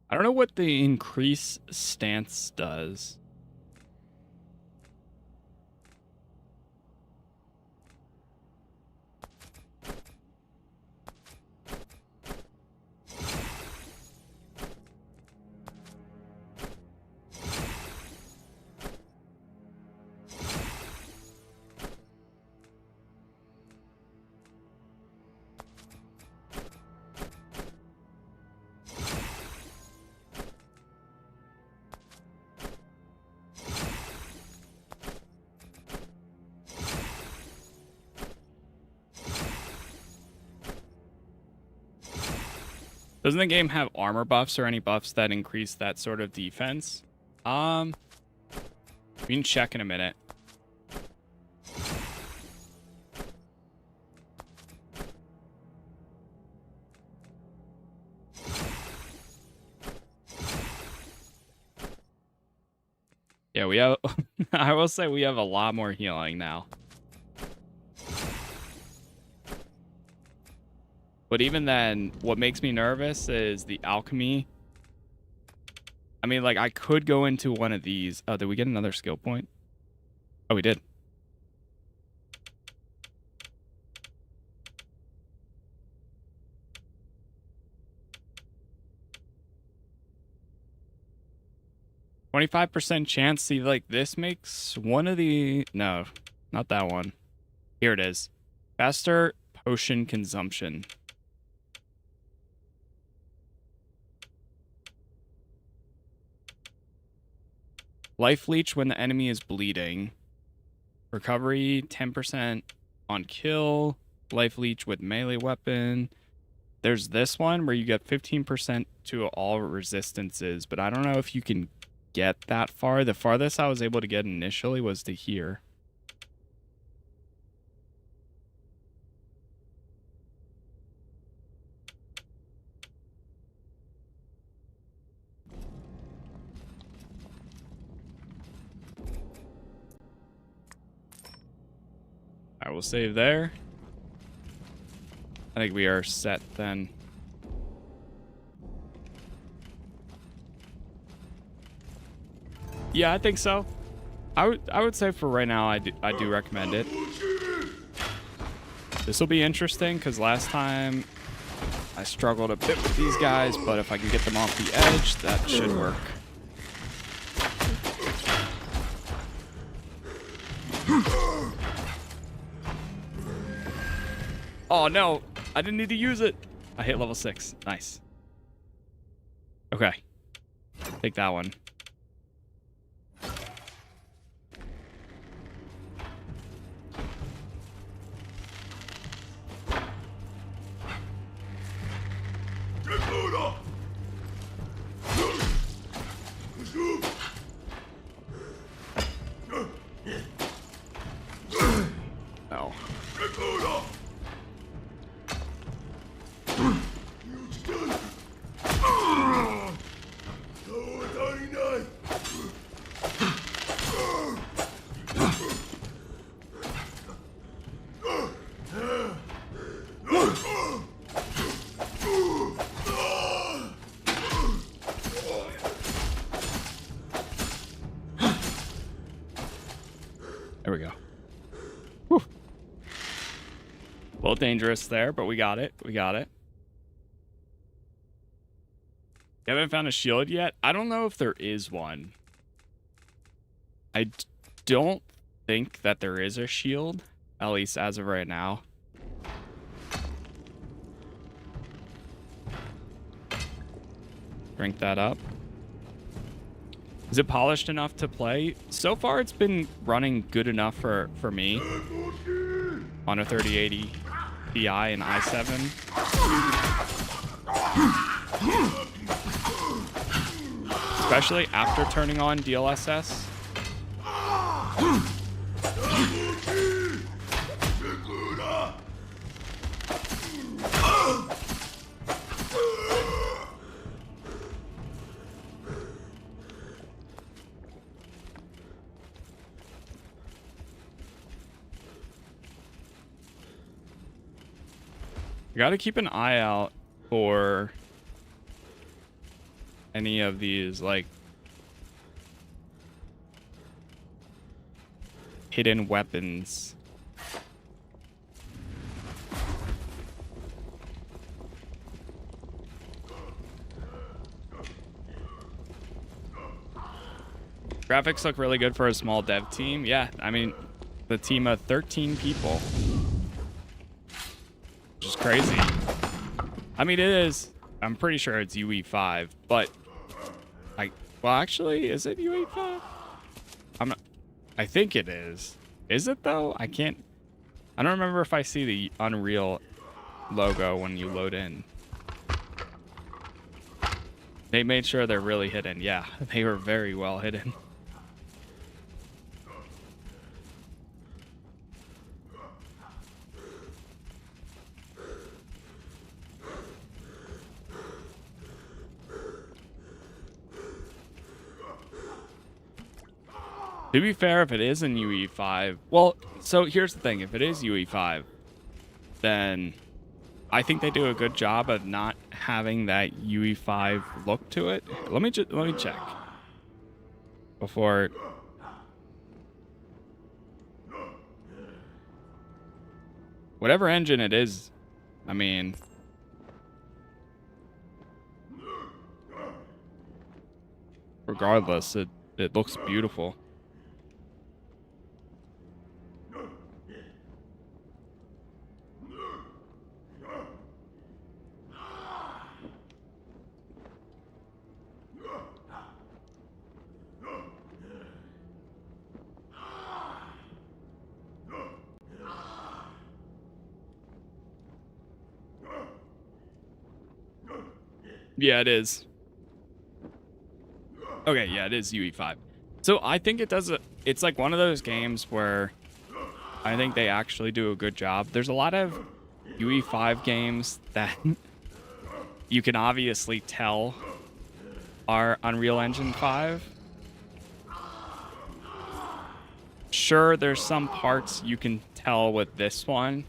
I don't know what the increase stance does. Doesn't the game have armor buffs or any buffs that increase that sort of defense? We can check in a minute. Yeah, we have... I will say we have a lot more healing now. But even then, what makes me nervous is the alchemy. I mean, like, I could go into one of these. Oh, did we get another skill point? Oh, we did. %25 chance. See, like, this makes one of the... No, not that one. Here it is. Faster potion consumption. Life leech when the enemy is bleeding. Recovery 10% on kill. Life leech with melee weapon. There's this one where you get 15% to all resistances, but I don't know if you can get that far. The farthest I was able to get initially was to here. I will save there. I think we are set then. Yeah, I think so. I would say for right now, I do recommend it. This will be interesting because last time I struggled a bit with these guys, but if I can get them off the edge, that should work. Oh no, I didn't need to use it. I hit level 6. Nice. Okay. Take that one. Oh. There we go. Whew. A little dangerous there, but we got it. We got it. You haven't found a shield yet? I don't know if there is one. I don't think that there is a shield, at least as of right now. Drink that up. Is it polished enough to play? So far, it's been running good enough for me on a 3080 Ti and i7. Especially after turning on DLSS. I gotta keep an eye out for any of these, like, hidden weapons. Graphics look really good for a small dev team. Yeah, I mean, the team of 13 people. Which is crazy. I mean, it is. I'm pretty sure it's UE5, but well, actually, is it UE5? I'm not. I think it is. Is it though? I don't remember if I see the Unreal logo when you load in. They made sure they're really hidden. Yeah, they were very well hidden. To be fair, if it is in UE5, well, so here's the thing. If it is UE5, then I think they do a good job of not having that UE5 look to it. Let me check before. Whatever engine it is, I mean, regardless, it looks beautiful. Yeah, it is. Okay, yeah, it is UE5. So I think it does it's like one of those games where I think they actually do a good job. There's a lot of UE5 games that you can obviously tell are Unreal Engine 5. Sure, there's some parts you can tell with this one,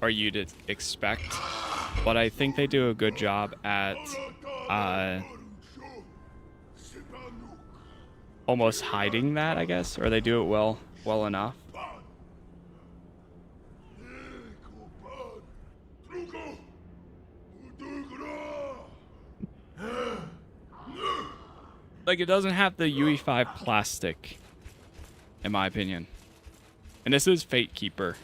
or you'd expect, but I think they do a good job at almost hiding that, I guess, or they do it well enough. Like, it doesn't have the UE5 plastic, in my opinion. And this is Fatekeeper.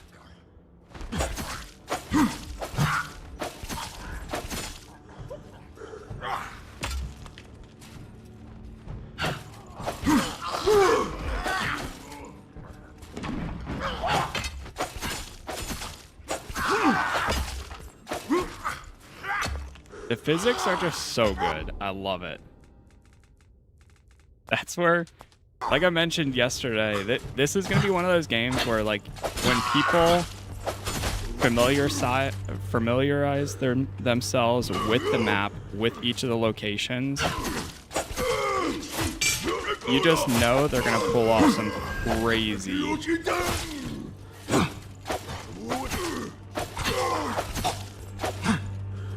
The physics are just so good. I love it. That's where, like I mentioned yesterday, this is going to be one of those games where, like, when people familiarize themselves with the map, with each of the locations, you just know they're going to pull off some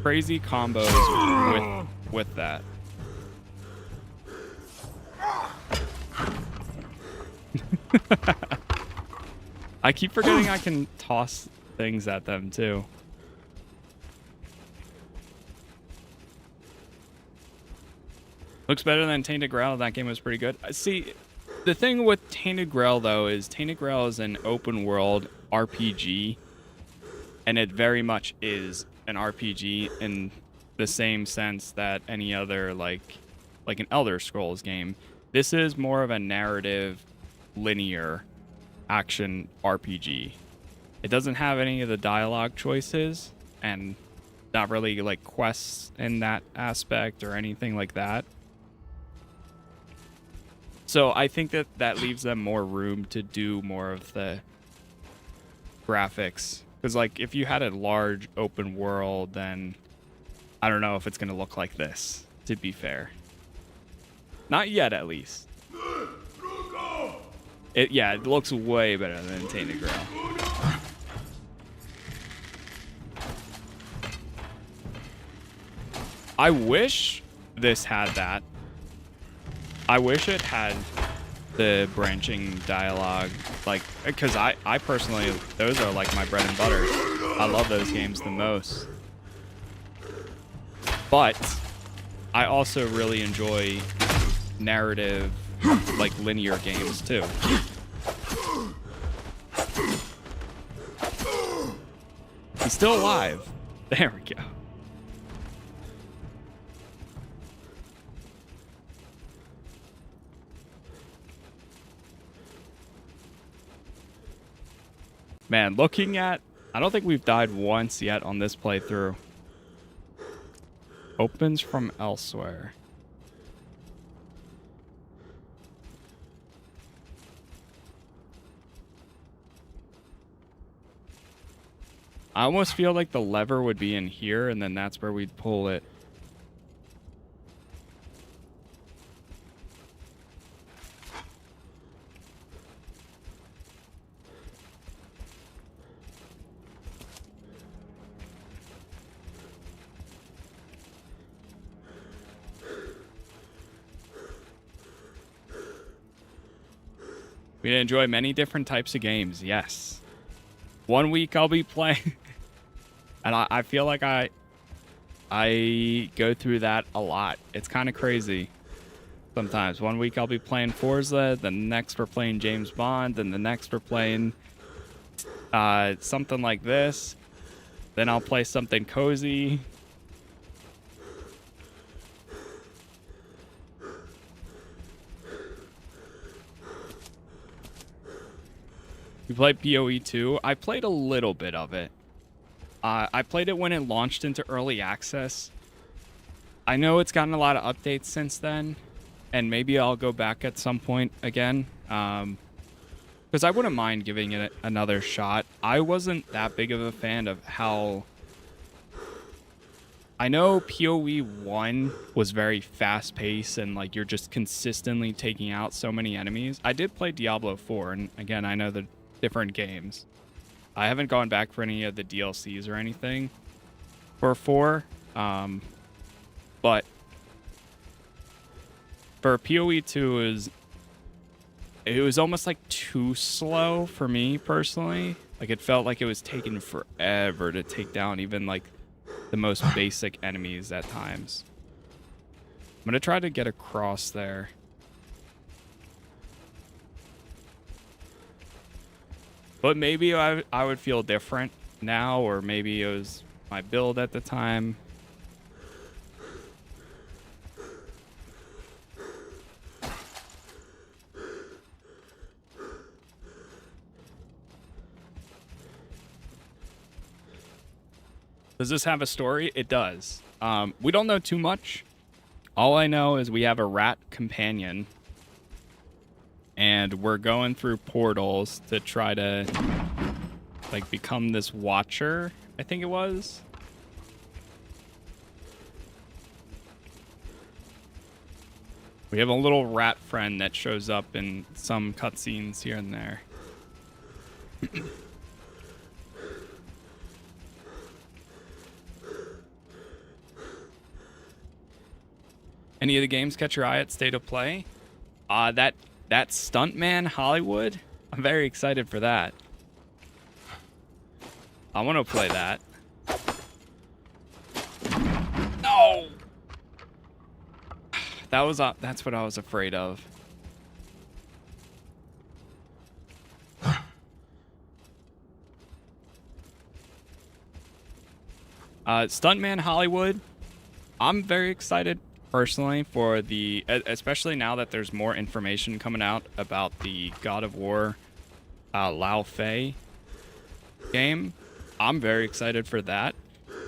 crazy combos with that. I keep forgetting I can toss things at them too. Looks better than Tainted Grail. That game was pretty good. See, the thing with Tainted Grail though is Tainted Grail is an open world RPG, and it very much is an RPG in the same sense that any other like an Elder Scrolls game. This is more of a narrative, linear action RPG. It doesn't have any of the dialogue choices and not really like quests in that aspect or anything like that. So I think that leaves them more room to do more of the graphics. Because like if you had a large open world, then I don't know if it's going to look like this, to be fair. Not yet, at least. It looks way better than Tainted Grail. I wish this had that. I wish it had the branching dialogue, like, because I personally, those are like my bread and butter. I love those games the most. But I also really enjoy narrative, like linear games too. He's still alive. There we go. Man, looking at, I don't think we've died once yet on this playthrough. Opens from elsewhere. I almost feel like the lever would be in here, and then that's where we'd pull it. We enjoy many different types of games. Yes. One week I'll be playing, and I feel like I go through that a lot. It's kind of crazy. Sometimes one week I'll be playing Forza, the next we're playing James Bond, then the next we're playing something like this. Then I'll play something cozy. You played PoE 2? I played a little bit of it. I played it when it launched into early access. I know it's gotten a lot of updates since then, and maybe I'll go back at some point again. Because I wouldn't mind giving it another shot. I wasn't that big of a fan of how... I know PoE 1 was very fast-paced and like you're just consistently taking out so many enemies. I did play Diablo 4, and again, I know the different games. I haven't gone back for any of the DLCs or anything for 4. But for PoE 2 it was almost like too slow for me personally. Like it felt like it was taking forever to take down even like the most basic enemies at times. I'm gonna try to get across there. But maybe I would feel different now, or maybe it was my build at the time. Does this have a story? It does. We don't know too much. All I know is we have a rat companion. And we're going through portals to try to, like, become this watcher, I think it was. We have a little rat friend that shows up in some cutscenes here and there. Any of the games catch your eye at State of Play? That Stuntman Hollywood? I'm very excited for that. I want to play that. No! That's what I was afraid of. Stuntman Hollywood. I'm very excited personally for the, especially now that there's more information coming out about the God of War Lao Fei game. I'm very excited for that,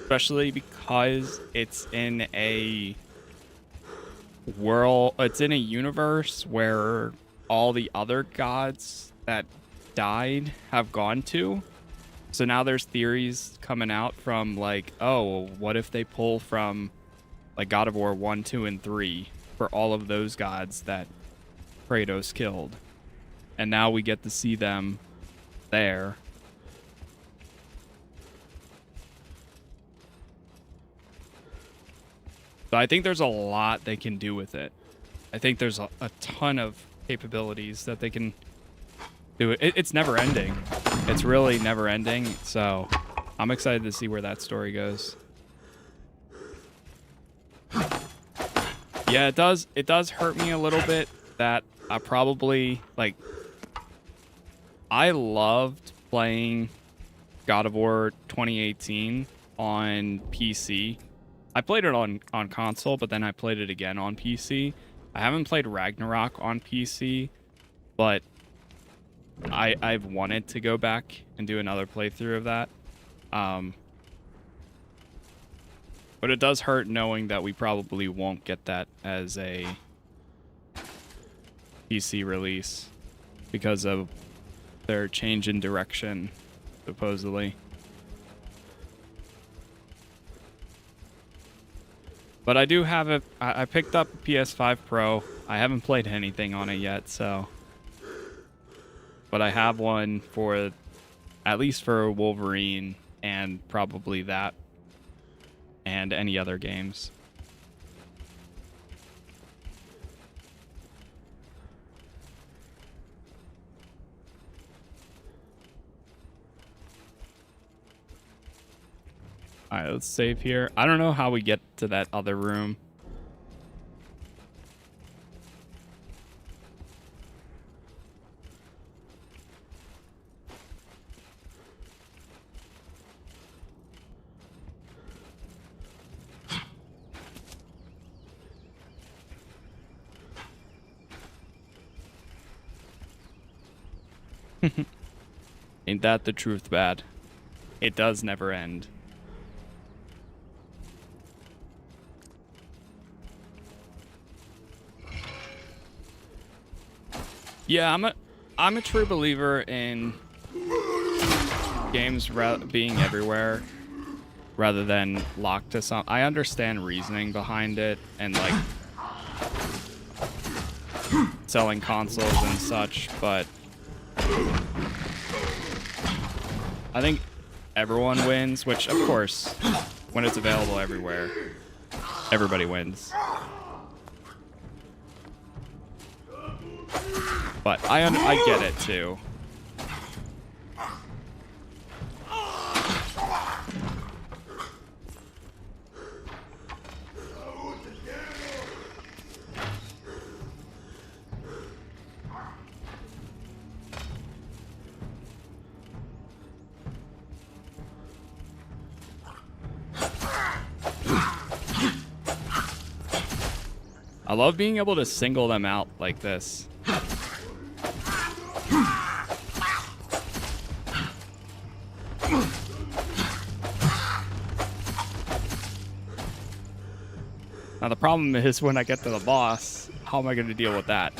especially because it's in a world, it's in a universe where all the other gods that died have gone to. So now there's theories coming out from like, oh, what if they pull from like God of War 1, 2, and 3 for all of those gods that Kratos killed. And now we get to see them there. So I think there's a lot they can do with it. I think there's a ton of capabilities that they can do. It's never ending. It's really never ending. So I'm excited to see where that story goes. Yeah, it does hurt me a little bit that I probably, like, I loved playing God of War 2018 on PC. I played it on console, but then I played it again on PC. I haven't played Ragnarok on PC, but I've wanted to go back and do another playthrough of that. But it does hurt knowing that we probably won't get that as a PC release because of their change in direction, supposedly. But I do have a... I picked up a PS5 Pro. I haven't played anything on it yet, so... But I have one for... At least for Wolverine and probably that. And any other games. All right, let's save here. I don't know how we get to that other room. Ain't that the truth, bad? It does never end. Yeah, I'm a true believer in games being everywhere rather than locked to some. I understand reasoning behind it and like selling consoles and such, but I think everyone wins, which of course, when it's available everywhere, everybody wins. But I get it too. I love being able to single them out like this. Now the problem is when I get to the boss, how am I going to deal with that?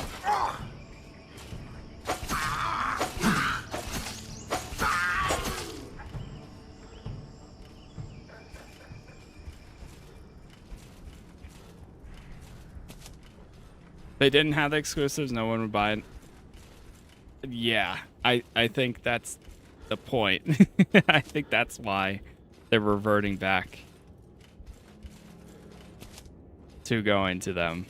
They didn't have the exclusives, no one would buy it. Yeah, I think that's the point. I think that's why they're reverting back to going to them.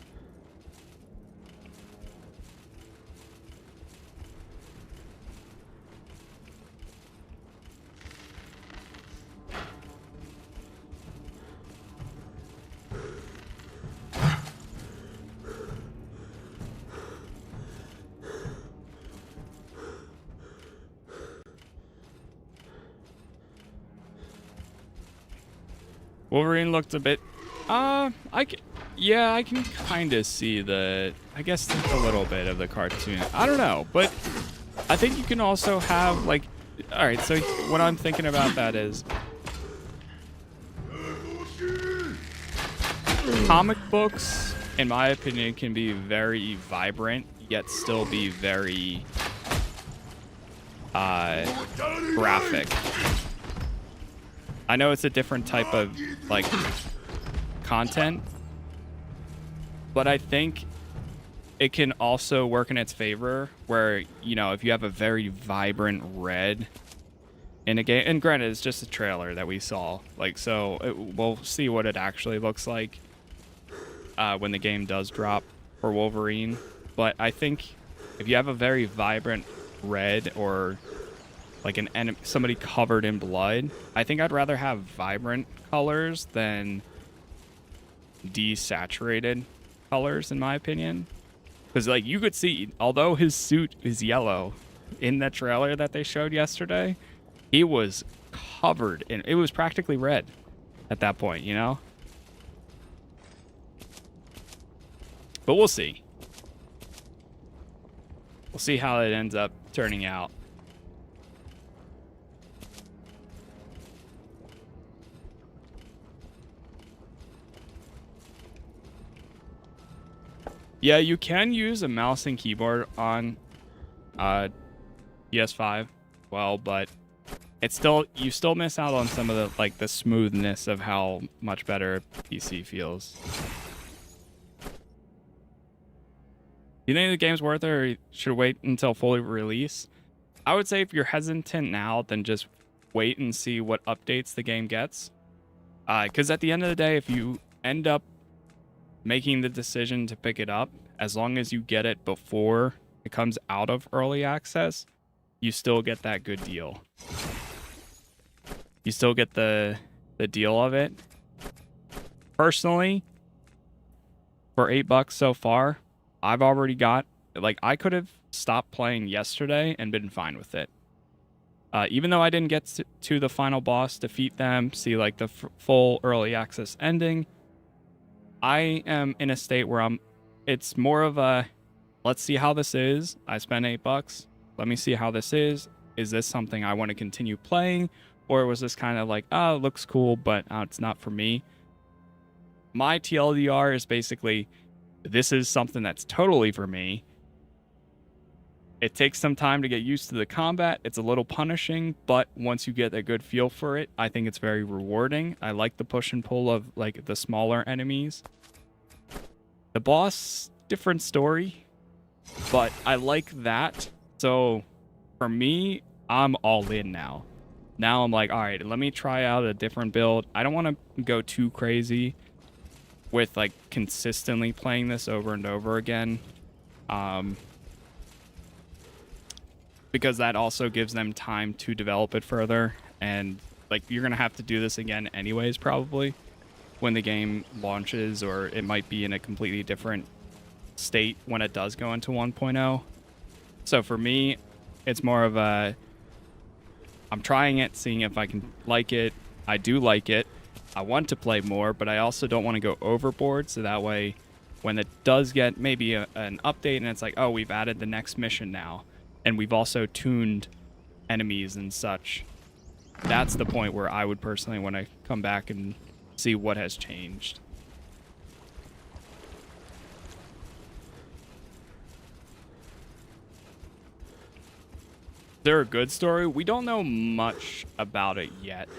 Wolverine looked a bit yeah, I can kind of see I guess a little bit of the cartoon. I don't know, but I think you can also have like, all right, so what I'm thinking about that is comic books, in my opinion, can be very vibrant, yet still be very graphic. I know it's a different type of like content, but I think it can also work in its favor where, you know, if you have a very vibrant red in a game, and granted it's just a trailer that we saw, like, so we'll see what it actually looks like when the game does drop for Wolverine. But I think if you have a very vibrant red or like an enemy, somebody covered in blood, I think I'd rather have vibrant colors than desaturated colors, in my opinion. Because like you could see, although his suit is yellow in the trailer that they showed yesterday, he was covered in, it was practically red at that point, you know? But we'll see. We'll see how it ends up turning out. Yeah, you can use a mouse and keyboard on PS5, well, but it's still, you still miss out on some of the like the smoothness of how much better PC feels. Do you think the game's worth it, or should wait until fully release? I would say if you're hesitant now, then just wait and see what updates the game gets. Because at the end of the day, if you end up making the decision to pick it up, as long as you get it before it comes out of early access, you still get that good deal. You still get the the deal of it. Personally, for $8 so far, I've already got, like, I could have stopped playing yesterday and been fine with it. Even though I didn't get to the final boss, defeat them, see like the full early access ending, I am in a state where it's more of a, let's see how this is. I spent $8. Let me see how this is. Is this something I want to continue playing? Or was this kind of like, oh, it looks cool, but it's not for me? My TLDR is basically, this is something that's totally for me. It takes some time to get used to the combat. It's a little punishing, but once you get a good feel for it, I think it's very rewarding. I like the push and pull of like the smaller enemies. The boss, different story, but I like that. So for me, I'm all in now. Now I'm like, all right, let me try out a different build. I don't want to go too crazy with like consistently playing this over and over again. Because that also gives them time to develop it further, and like you're gonna have to do this again anyways probably when the game launches, or it might be in a completely different state when it does go into 1.0. So for me, it's more of a, I'm trying it, seeing if I can like it. I do like it. I want to play more, but I also don't want to go overboard, so that way when it does get maybe an update and it's like, oh, we've added the next mission now, and we've also tuned enemies and such, that's the point where I would personally want to come back and see what has changed. Is there a good story? We don't know much about it yet.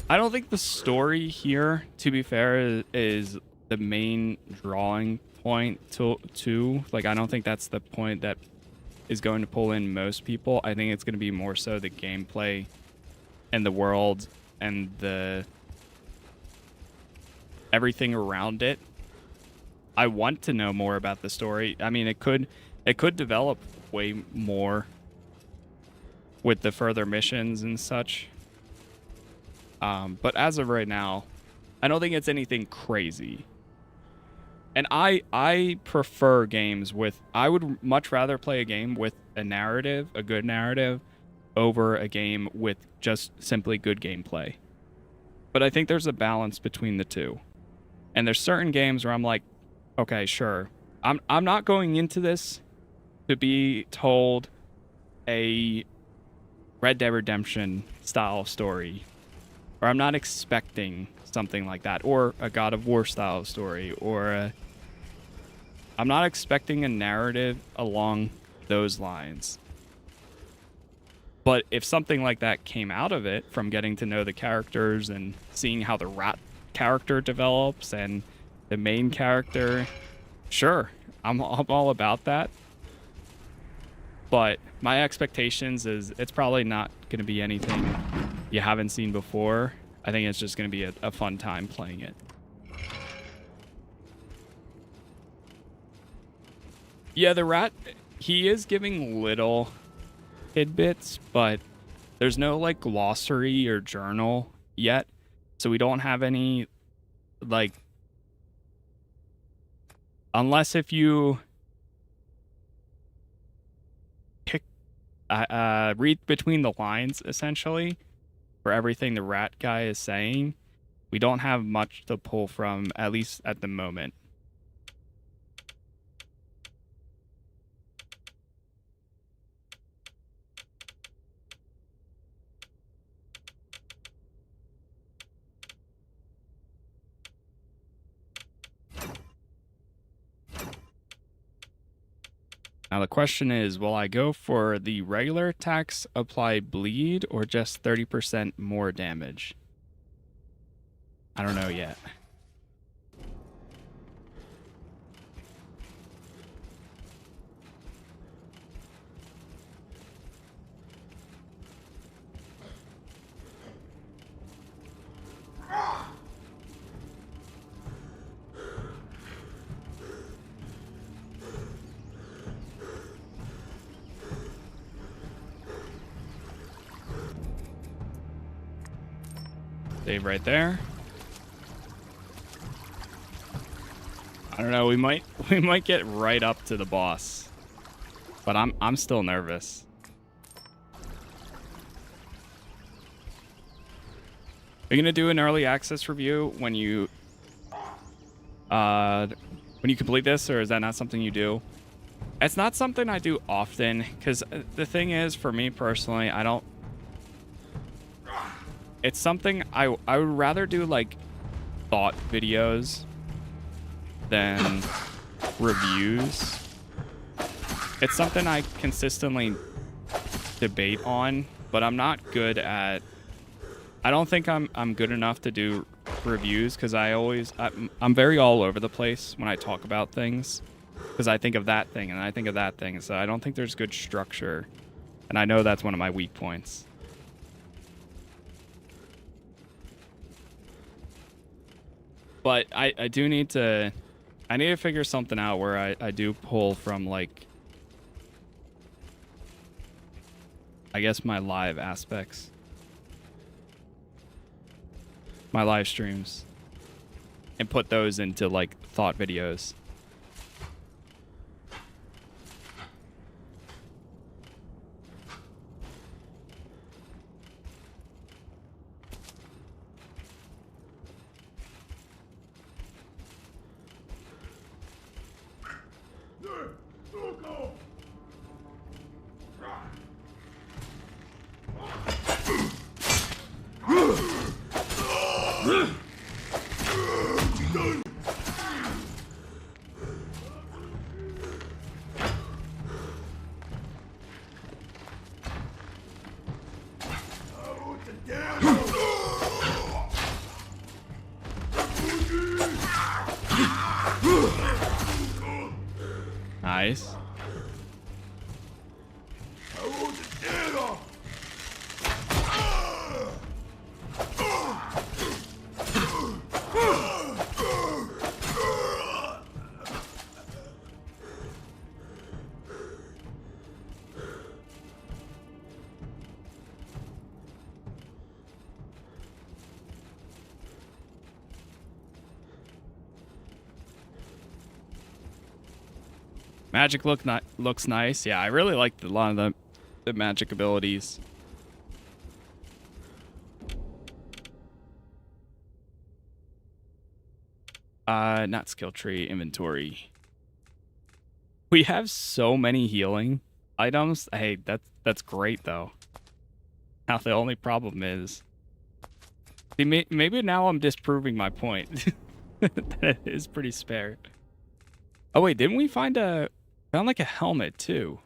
I don't think the story here, to be fair, is the main drawing point to like, I don't think that's the point that is going to pull in most people. I think it's going to be more so the gameplay and the world and the everything around it. I want to know more about the story. I mean, it could develop way more with the further missions and such. But as of right now, I don't think it's anything crazy. And I prefer games with, I would much rather play a game with a narrative, a good narrative, over a game with just simply good gameplay. But I think there's a balance between the two. And there's certain games where I'm like, okay, sure. I'm not going into this to be told a Red Dead Redemption style story. Or I'm not expecting something like that. Or a God of War style story. Or I'm not expecting a narrative along those lines. But if something like that came out of it, from getting to know the characters and seeing how the rat character develops and the main character, sure, I'm all about that. But my expectations is it's probably not going to be anything you haven't seen before. I think it's just going to be a fun time playing it. Yeah, the rat, he is giving little tidbits, but there's no like glossary or journal yet, so we don't have any, like, unless if you pick read between the lines essentially for everything the rat guy is saying, we don't have much to pull from, at least at the moment. Now the question is, will I go for the regular attacks, apply bleed, or just 30% more damage? I don't know yet. Save right there. I don't know, we might get right up to the boss. But I'm still nervous. Are you gonna do an early access review when you complete this, or is that not something you do? It's not something I do often, because the thing is, for me personally, I don't. It's something I would rather do like thought videos than reviews. It's something I consistently debate on, but I'm not good at. I don't think I'm good enough to do reviews, because I'm very all over the place when I talk about things, because I think of that thing and I think of that thing, so I don't think there's good structure, and I know that's one of my weak points. But I do need to figure something out where I do pull from, like, I guess my live aspects. My live streams. And put those into, like, thought videos. Nice. Magic looks nice. Yeah, I really like a lot of the magic abilities. Not skill tree, inventory. We have so many healing items. Hey, that's great though. Now the only problem is, see, maybe now I'm disproving my point. That is pretty spare. Oh wait, didn't we found like a helmet too?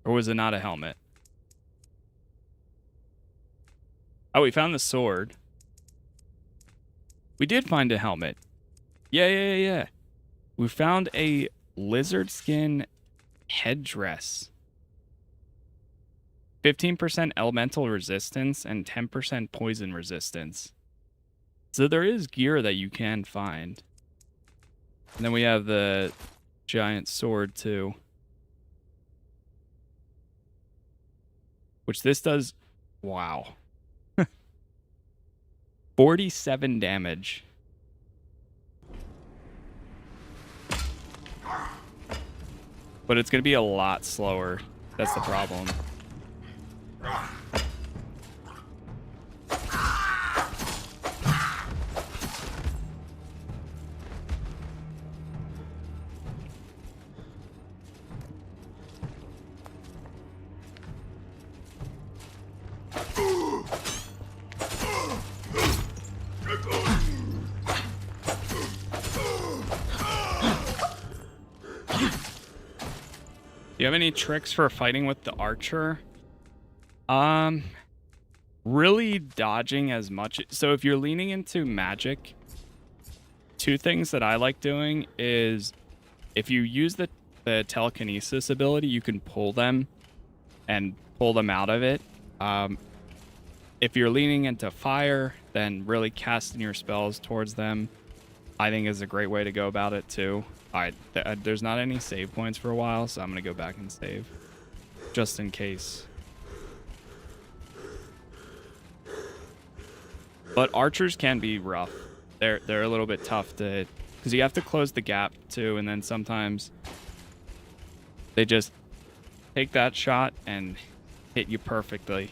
Or was it not a helmet? Oh, we found the sword. We did find a helmet. Yeah. We found a lizard skin headdress. 15% elemental resistance and 10% poison resistance. So there is gear that you can find. And then we have the giant sword too. Which this does, wow. 47 damage. But it's going to be a lot slower. That's the problem. Do you have any tricks for fighting with the archer? Really dodging as much. So if you're leaning into magic, two things that I like doing is if you use the telekinesis ability, you can pull them and pull them out of it. If you're leaning into fire, then really casting your spells towards them, I think is a great way to go about it too. All right, there's not any save points for a while, so I'm going to go back and save. Just in case. But archers can be rough. They're a little bit tough to, because you have to close the gap too, and then sometimes they just take that shot and hit you perfectly.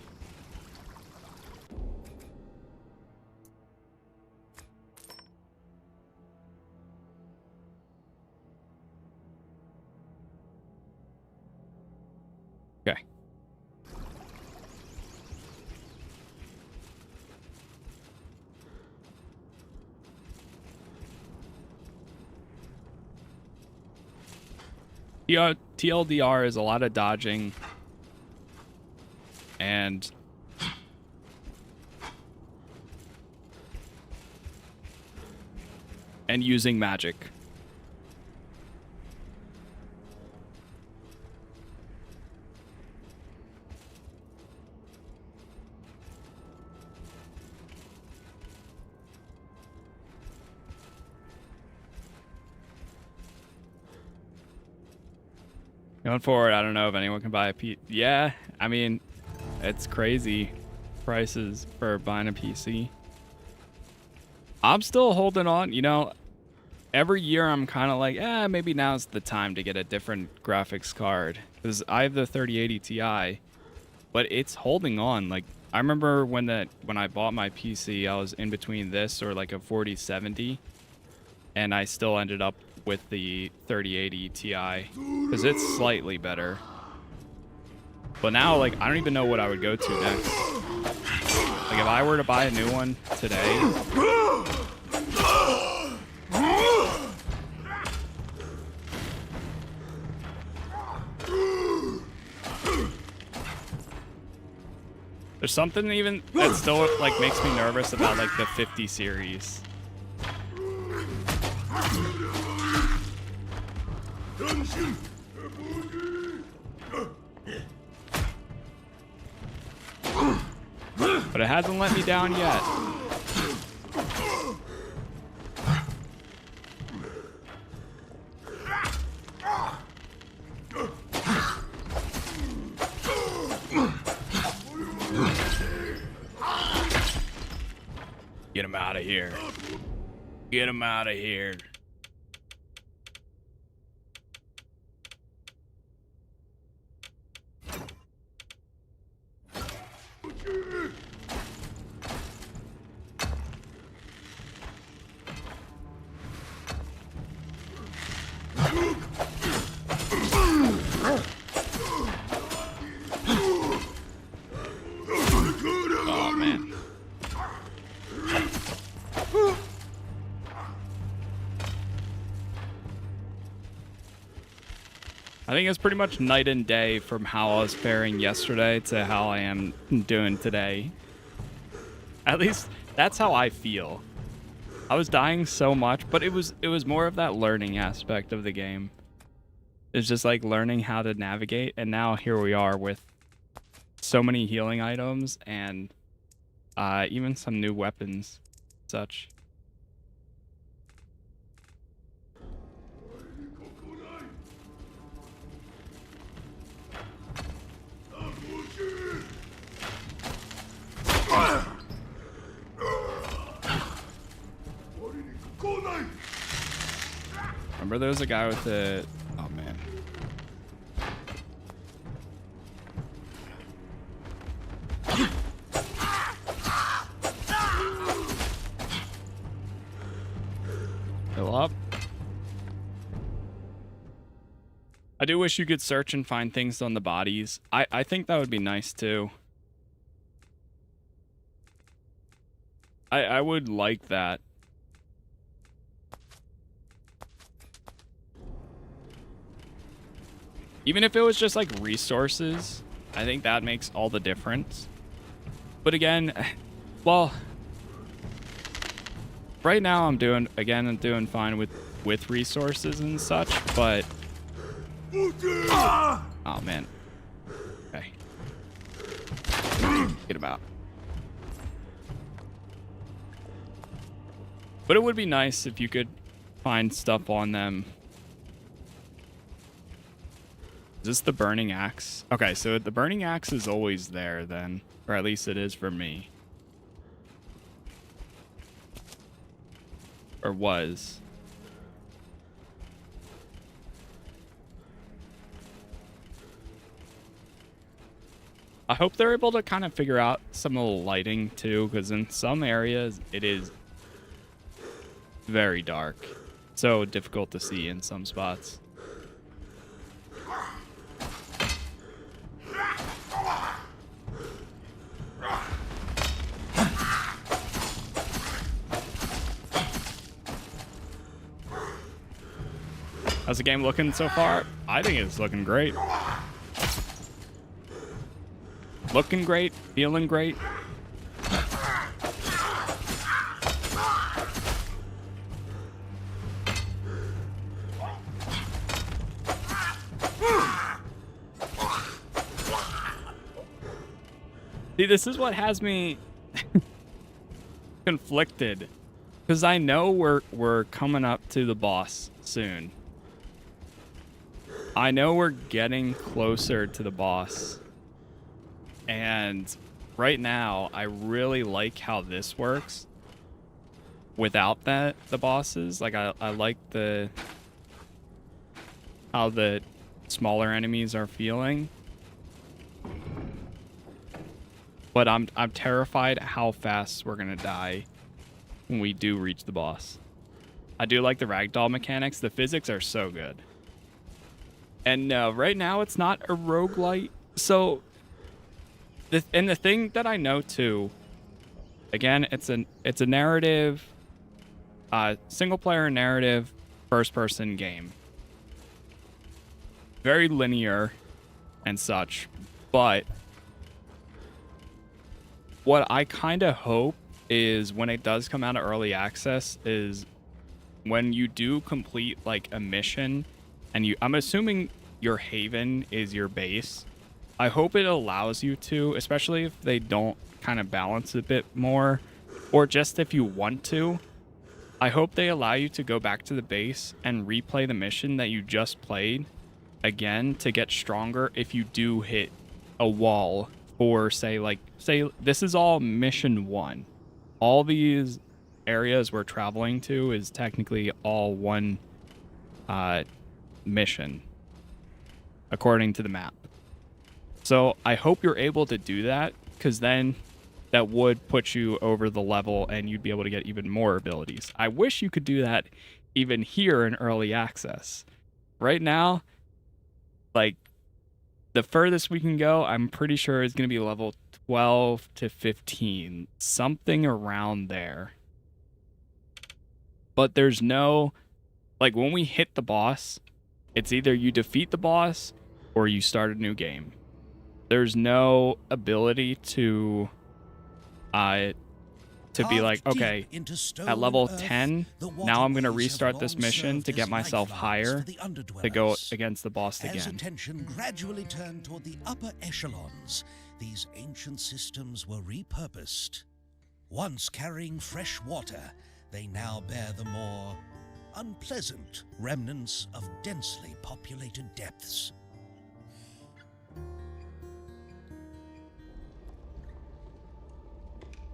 Okay. TLDR is a lot of dodging and using magic. Going forward, I don't know if anyone can buy a PC. Yeah, I mean, it's crazy prices for buying a PC. I'm still holding on. You know, every year I'm kind of like, maybe now's the time to get a different graphics card. Because I have the 3080 Ti, but it's holding on. Like, I remember when I bought my PC, I was in between this or like a 4070, and I still ended up with the 3080 Ti because it's slightly better. But now, like, I don't even know what I would go to next. Like, if I were to buy a new one today, there's something even that still like makes me nervous about like the 50 series. But it hasn't let me down yet. Get him out of here. Get him out of here. Oh, man. I think it's pretty much night and day from how I was faring yesterday to how I am doing today. At least that's how I feel. I was dying so much, but it was more of that learning aspect of the game. It's just like learning how to navigate, and now here we are with so many healing items and even some new weapons, such. Remember there was a guy with the... Oh, man. Fill up. I do wish you could search and find things on the bodies. I think that would be nice, too. I would like that. Even if it was just like resources, I think that makes all the difference. But again, well, right now I'm doing fine with resources and such, but oh man. Okay. Get him out. But it would be nice if you could find stuff on them. Is this the burning axe? Okay, so the burning axe is always there then. Or at least it is for me. or was. I hope they're able to kind of figure out some of the lighting too, because in some areas it is very dark. So difficult to see in some spots. How's the game looking so far? I think it's looking great. Looking great, feeling great. See, this is what has me conflicted, because I know we're coming up to the boss soon. I know we're getting closer to the boss. And right now, I really like how this works without the bosses. Like, I like how the smaller enemies are feeling. But I'm terrified how fast we're gonna die when we do reach the boss. I do like the ragdoll mechanics. The physics are so good. And right now it's not a roguelite. So, the thing that I know too, again, it's a narrative, single player narrative, first person game. Very linear and such, but what I kind of hope is when it does come out of early access is when you do complete like a mission and I'm assuming your haven is your base. I hope it allows you to, especially if they don't kind of balance a bit more, or just if you want to, I hope they allow you to go back to the base and replay the mission that you just played again to get stronger if you do hit a wall. Or say this is all mission 1. All these areas we're traveling to is technically all one mission according to the map. So I hope you're able to do that, because then that would put you over the level and you'd be able to get even more abilities. I wish you could do that even here in early access. Right now, like, the furthest we can go, I'm pretty sure is going to be level 12 to 15. Something around there. But there's no... Like, when we hit the boss, it's either you defeat the boss or you start a new game. There's no ability to be like, okay, at level 10, now I'm going to restart this mission to get myself higher to go against the boss As again. attention gradually turned toward the upper echelons, these ancient systems were repurposed. Once carrying fresh water, they now bear the more unpleasant remnants of densely populated depths.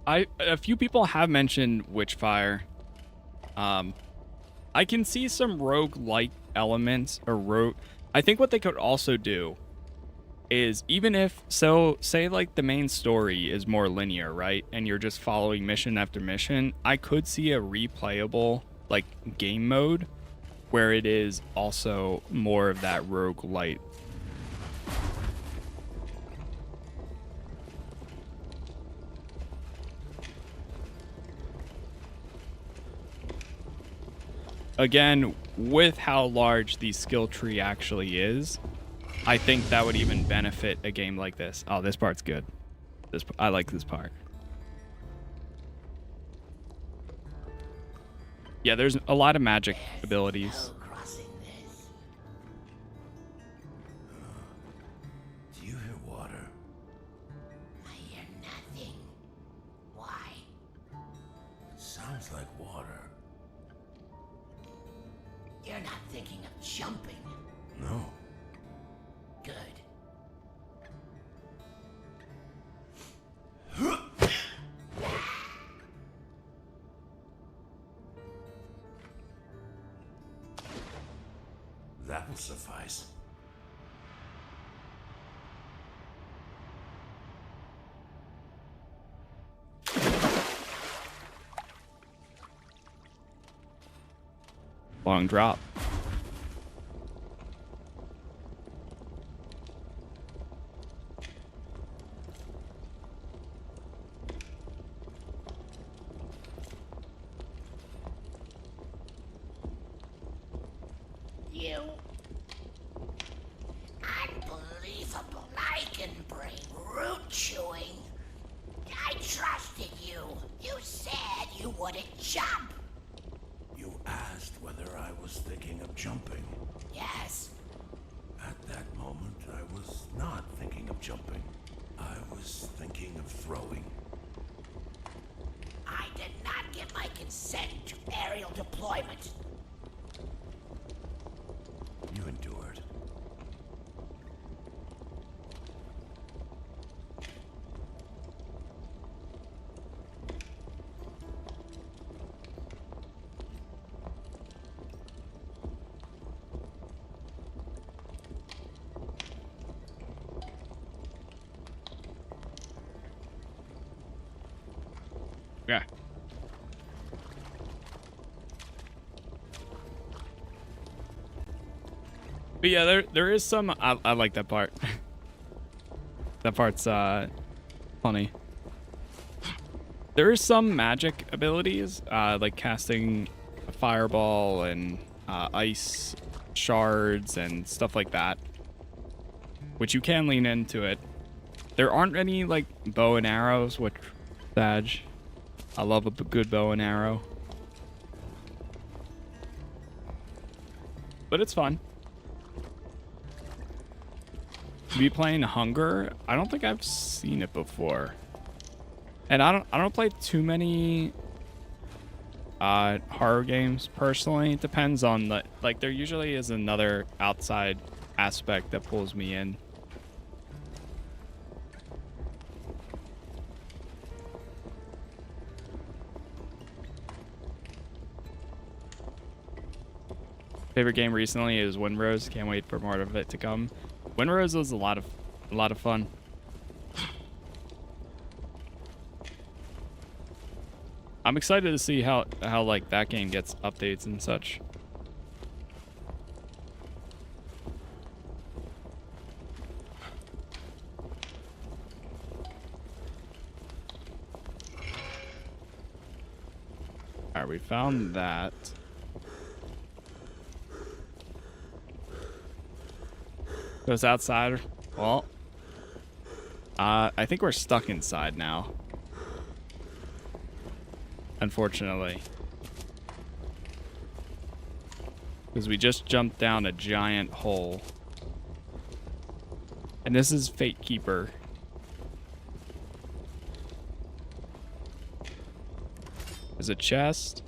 A few people have mentioned Witchfire. I can see some rogue-like elements or I think what they could also do is, even if, say like the main story is more linear, right? And you're just following mission after mission, I could see a replayable like game mode where it is also more of that roguelite. Again, with how large the skill tree actually is, I think that would even benefit a game like this. Oh, this part's good. I like this part. Yeah, there's a lot of magic abilities. Crossing this. Do you hear water? I hear nothing. Why? It sounds like water. You're not thinking of jumping. No. Good. That'll suffice. Long drop. You unbelievable lichen brain root chewing. I trusted you. You said you wouldn't jump. You asked whether I was thinking of jumping. Yes. At that moment, I was not thinking of jumping. I was thinking of throwing. I did not give my consent to aerial deployment. You endured. Yeah. But yeah, there is some. I like that part. That part's funny. There is some magic abilities, like casting a fireball and ice shards and stuff like that, which you can lean into it. There aren't any like bow and arrows, which Sag. I love a good bow and arrow. But it's fun. Be playing Hunger? I don't think I've seen it before. And I don't play too many horror games personally. It depends on the like there usually is another outside aspect that pulls me in. Favorite game recently is Windrose. Can't wait for more of it to come. Windrose was a lot of fun. I'm excited to see how like that game gets updates and such. All right, we found that. Goes outside. Well, I think we're stuck inside now. Unfortunately. Because we just jumped down a giant hole. And this is Fatekeeper. There's a chest.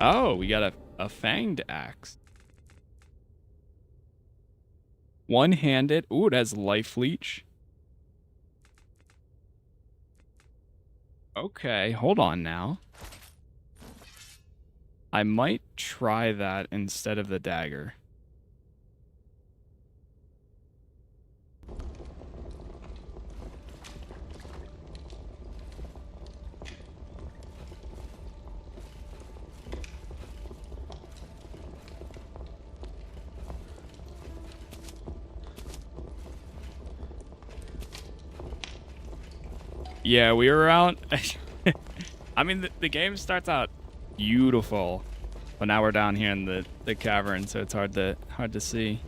Oh, we got a fanged axe. One-handed. Ooh, it has life leech. Okay, hold on now. I might try that instead of the dagger. Yeah, we were out. I mean, the game starts out beautiful, but now we're down here in the cavern, so it's hard to see.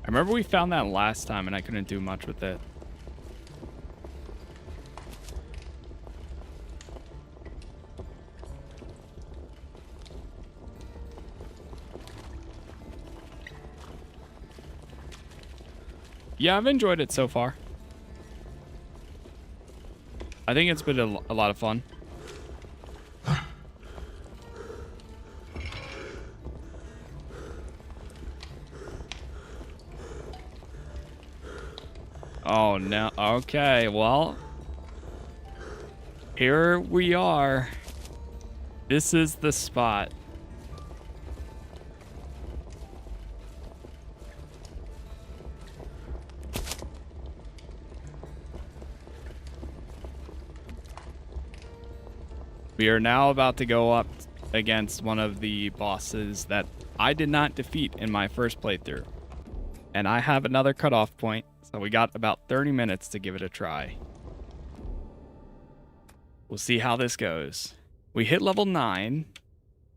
I remember we found that last time, and I couldn't do much with it. Yeah, I've enjoyed it so far. I think it's been a lot of fun. Oh, no. Okay, well. Here we are. This is the spot. We are now about to go up against one of the bosses that I did not defeat in my first playthrough. And I have another cutoff point, so we got about 30 minutes to give it a try. We'll see how this goes. We hit level 9,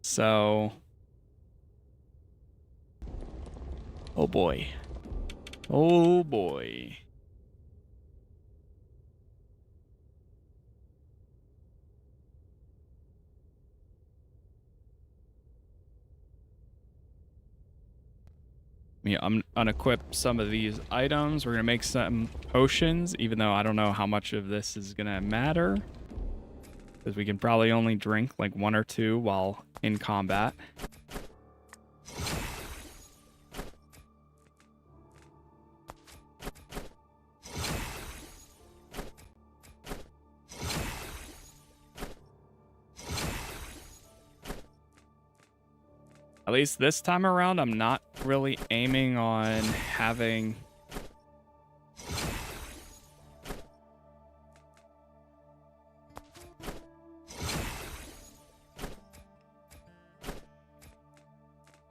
so... Oh boy. Oh boy. I'm unequip some of these items. We're gonna make some potions, even though I don't know how much of this is gonna matter, because we can probably only drink like 1 or 2 while in combat. At least this time around, I'm not really aiming on having...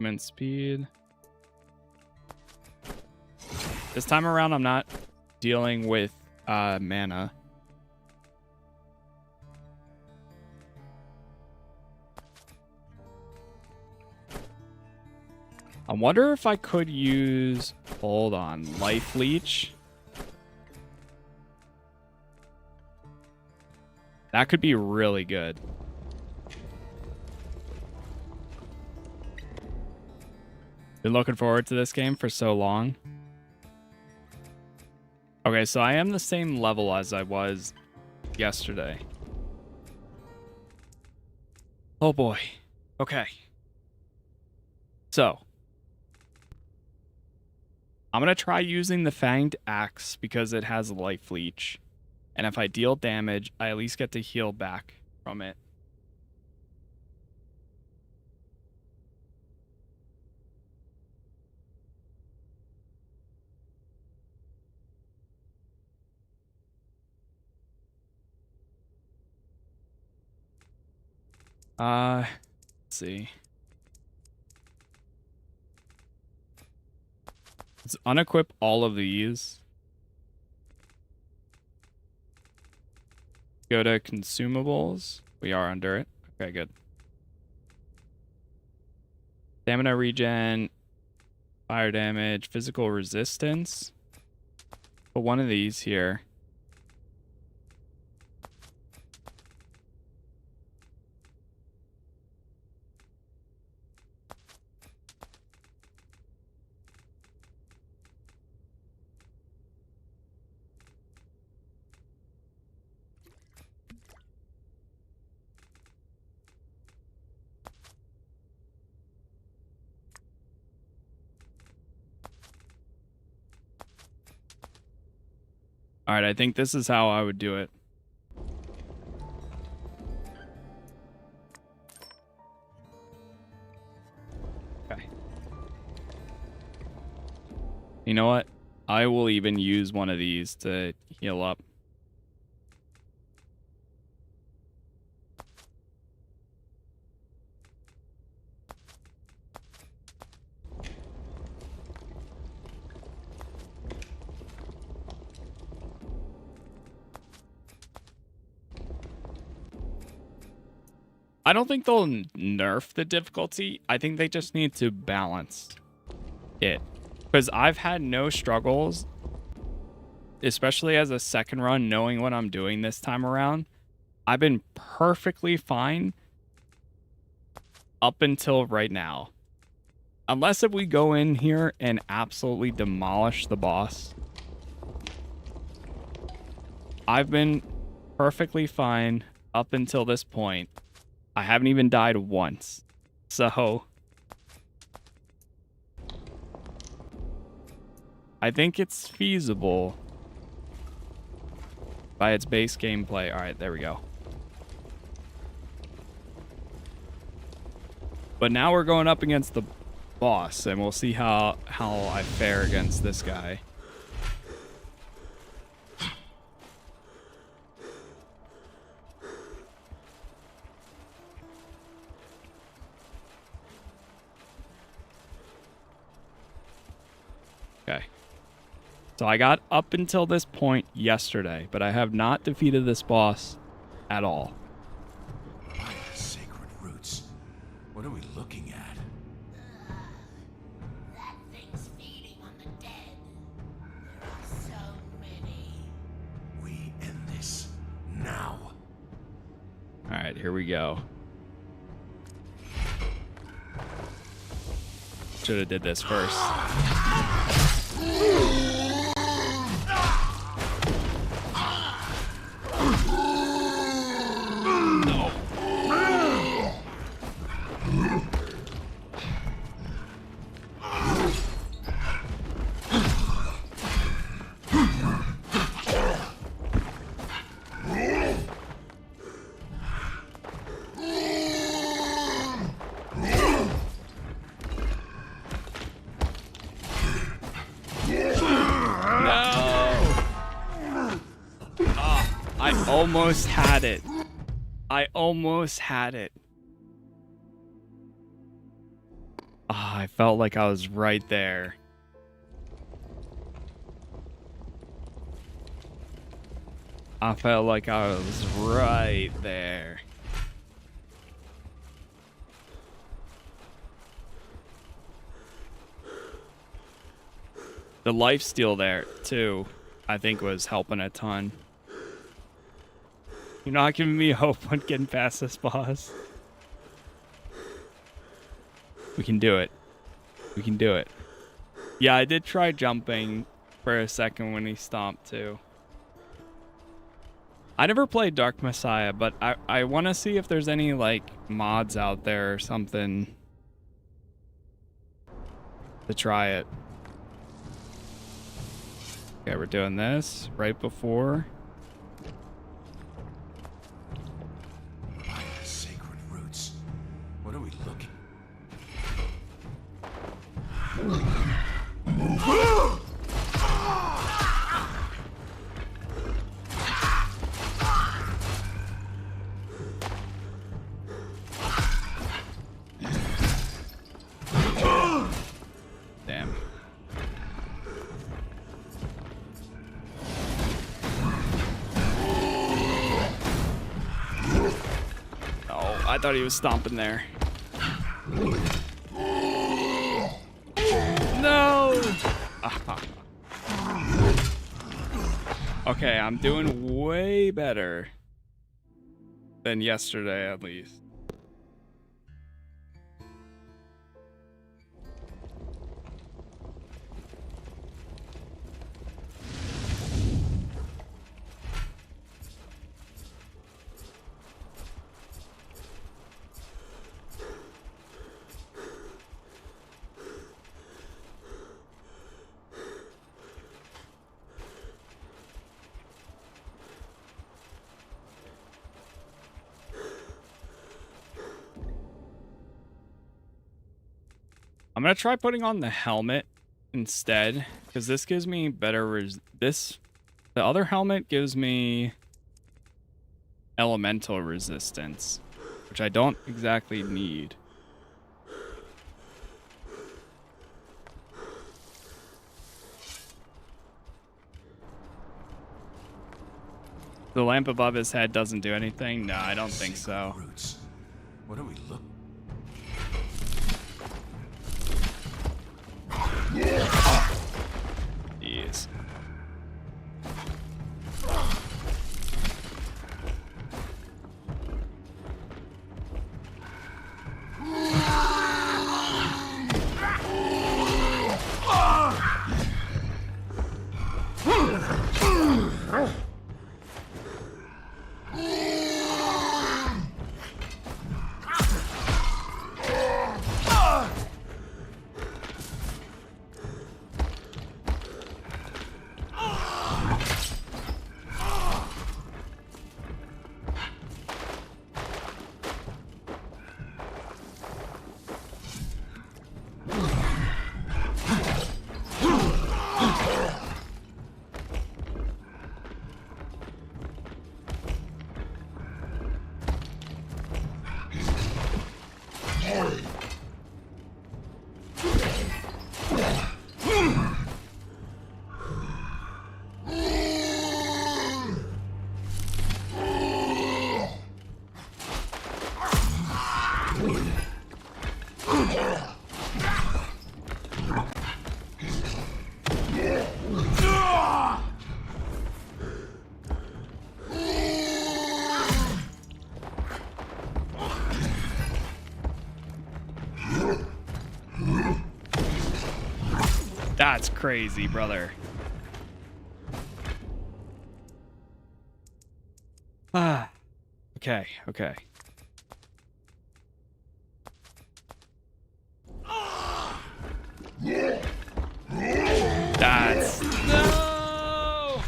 movement speed. This time around, I'm not dealing with mana. I wonder if I could use, hold on, Life Leech. That could be really good. Been looking forward to this game for so long. Okay, so I am the same level as I was yesterday. Oh boy. Okay. So, I'm going to try using the Fanged Axe because it has Life Leech. And if I deal damage, I at least get to heal back from it. Let's see. Let's unequip all of these. Go to consumables. We are under it. Okay, good. Stamina regen, fire damage, physical resistance. Put one of these here. All right, I think this is how I would do it. Okay. You know what? I will even use one of these to heal up. I don't think they'll nerf the difficulty. I think they just need to balance it. Because I've had no struggles, especially as a second run, knowing what I'm doing this time around. I've been perfectly fine up until right now. Unless if we go in here and absolutely demolish the boss. I've been perfectly fine up until this point. I haven't even died once. So I think it's feasible by its base gameplay. All right, there we go. But now we're going up against the boss, and we'll see how I fare against this guy. Okay. So I got up until this point yesterday, but I have not defeated this boss at all. By the sacred roots, what are we looking at? That thing's feeding on the dead. There are so many. We end this now. All right, here we go. Should have did this first. No. I almost had it. I almost had it. I felt like I was right there. I felt like I was right there. The lifesteal there, too, I think was helping a ton. You're not giving me hope on getting past this boss. We can do it. We can do it. Yeah, I did try jumping for a second when he stomped too. I never played Dark Messiah, but I want to see if there's any like mods out there or something to try it. Okay, we're doing this right before. By the sacred roots, what are we looking? Damn. Oh, I thought he was stomping there. No! Okay, I'm doing way better than yesterday, at least. I'm gonna try putting on the helmet instead, because this gives me better the other helmet gives me elemental resistance, which I don't exactly need. The lamp above his head doesn't do anything? No, I don't think so. Roots. What are we looking? Yes. That's crazy, brother. Ah. Okay, okay. That's... No!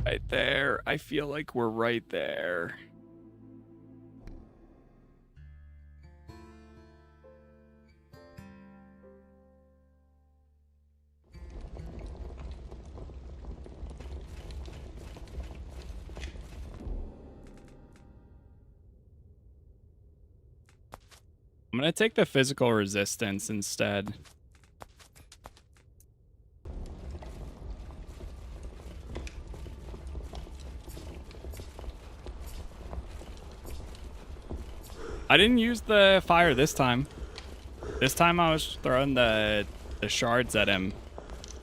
Right there. I feel like we're right there. I'm gonna take the physical resistance instead. I didn't use the fire this time. This time I was throwing the shards at him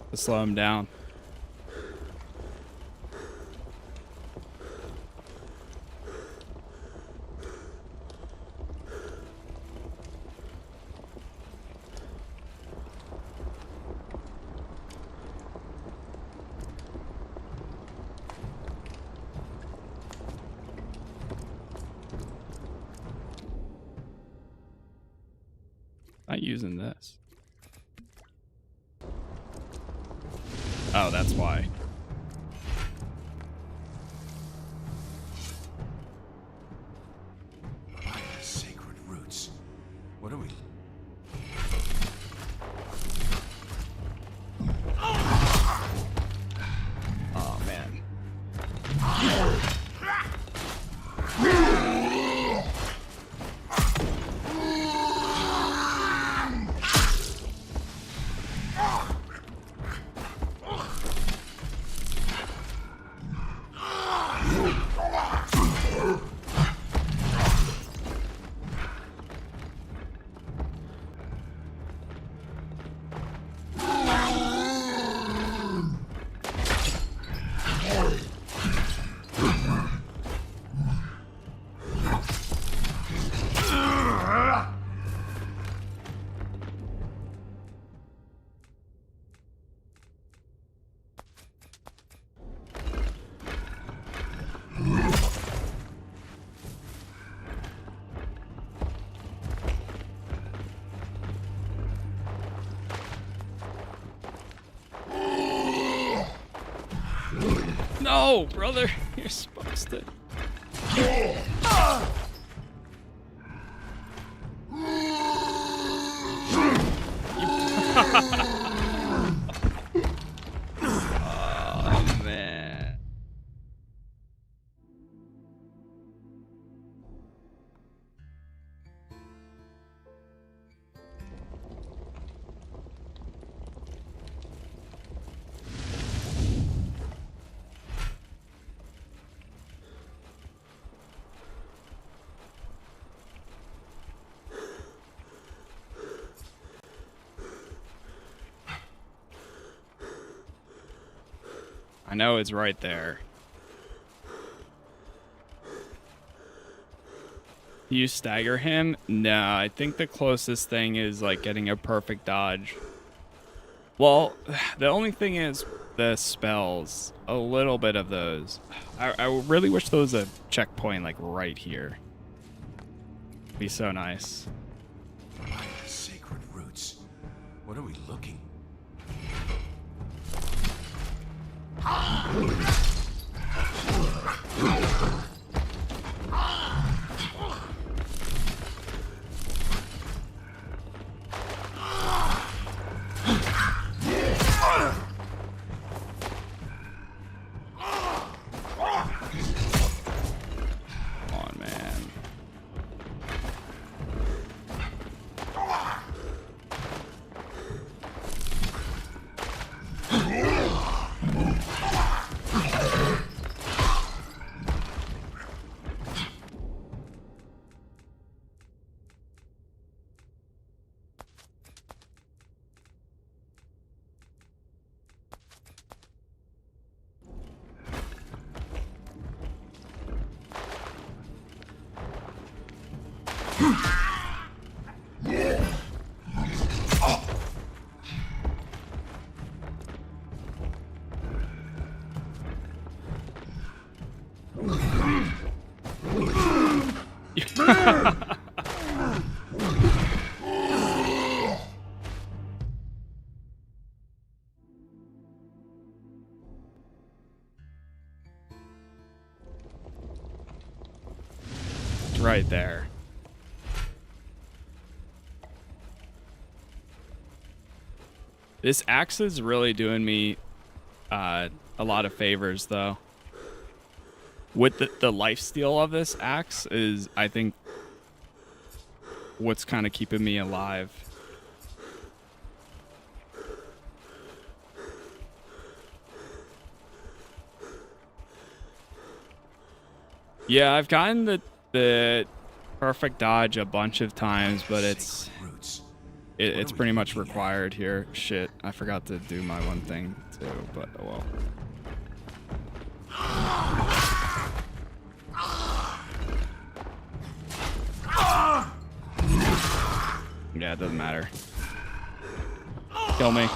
to slow him down. Not using this. Oh, that's why. By the sacred roots. What are we? Oh, man. No, brother. You're supposed to. Oh, man. I know it's right there. You stagger him? No, I think the closest thing is like getting a perfect dodge. Well, the only thing is the spells. A little bit of those. I really wish there was a checkpoint like right here. Be so nice. By the sacred roots. What are we looking? Come on, man. Right there. This axe is really doing me a lot of favors, though. With the lifesteal of this axe is, I think, what's kind of keeping me alive. Yeah, I've gotten the perfect dodge a bunch of times, but it's pretty much required here. Shit, I forgot to do my one thing too, but oh well. Yeah, it doesn't matter. Kill me.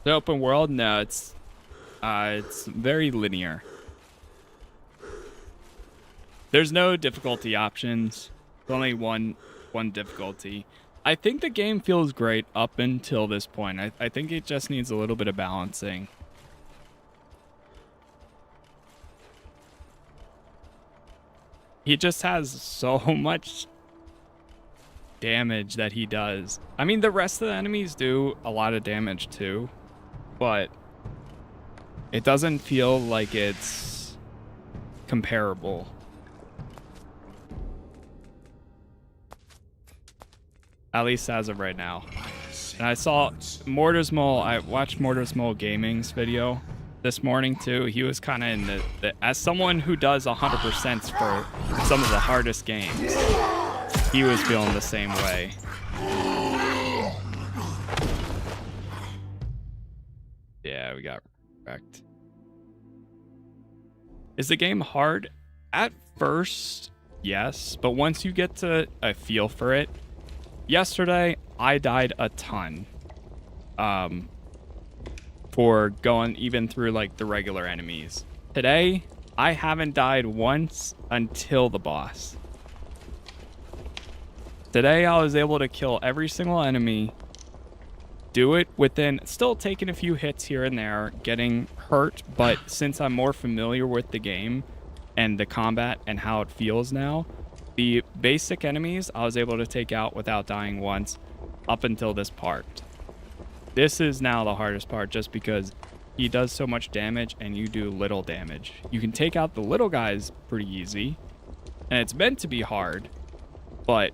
The open world? No, it's very linear. There's no difficulty options. There's only one difficulty. I think the game feels great up until this point. I think it just needs a little bit of balancing. He just has so much damage that he does. I mean, the rest of the enemies do a lot of damage too, but it doesn't feel like it's comparable. At least as of right now. And I saw Mortismole, I watched Mortismole Gaming's video this morning too. He was kind of in the as someone who does 100% for some of the hardest games, he was feeling the same way. Yeah, we got wrecked. Is the game hard? At first, yes, but once you get to a feel for it, yesterday I died a ton. For going even through like the regular enemies. Today, I haven't died once until the boss. Today, I was able to kill every single enemy, do it within, still taking a few hits here and there, getting hurt, but since I'm more familiar with the game and the combat and how it feels now, the basic enemies I was able to take out without dying once up until this part. This is now the hardest part just because he does so much damage and you do little damage. You can take out the little guys pretty easy, and it's meant to be hard, but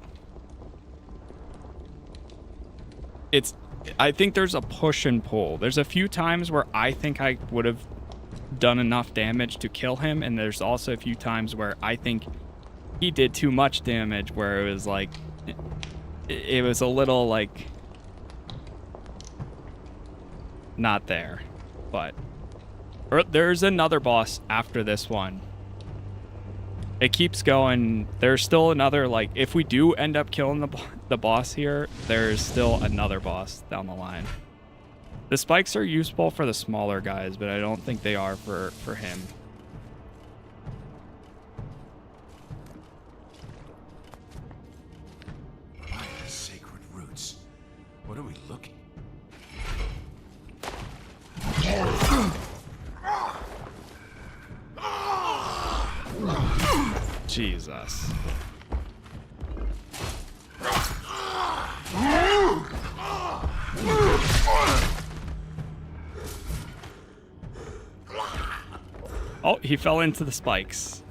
I think there's a push and pull. There's a few times where I think I would have done enough damage to kill him, and there's also a few times where I think he did too much damage, where it was like, it was a little like not there. But there's another boss after this one. It keeps going. There's still another, like, if we do end up killing the boss here, there's still another boss down the line. The spikes are useful for the smaller guys, but I don't think they are for him. By the sacred roots, what are we looking? Jesus. Oh, he fell into the spikes.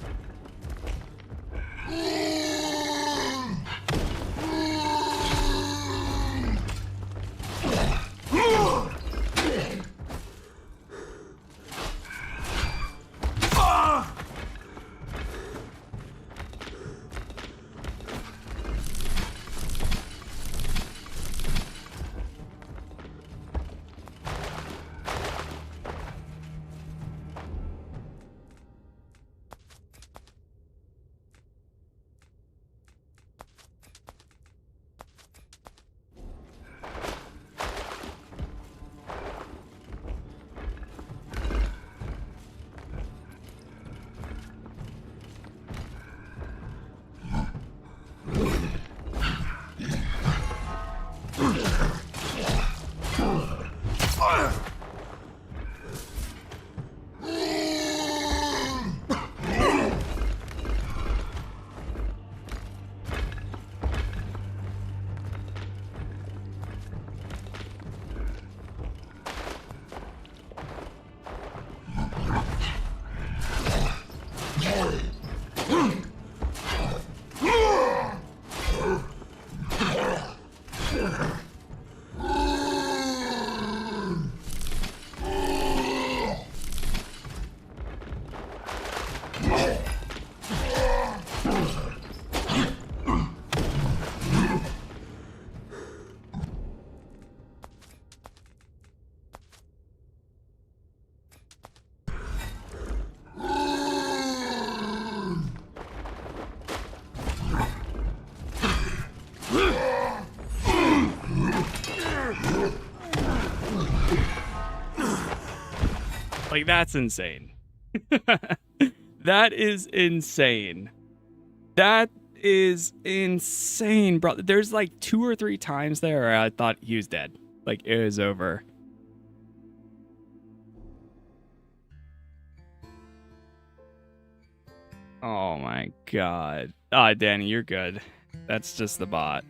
Like, that's insane. That is insane. That is insane, bro. There's like 2 or 3 times there where I thought he was dead. Like, it was over. Oh my god. Ah, Danny, you're good. That's just the bot.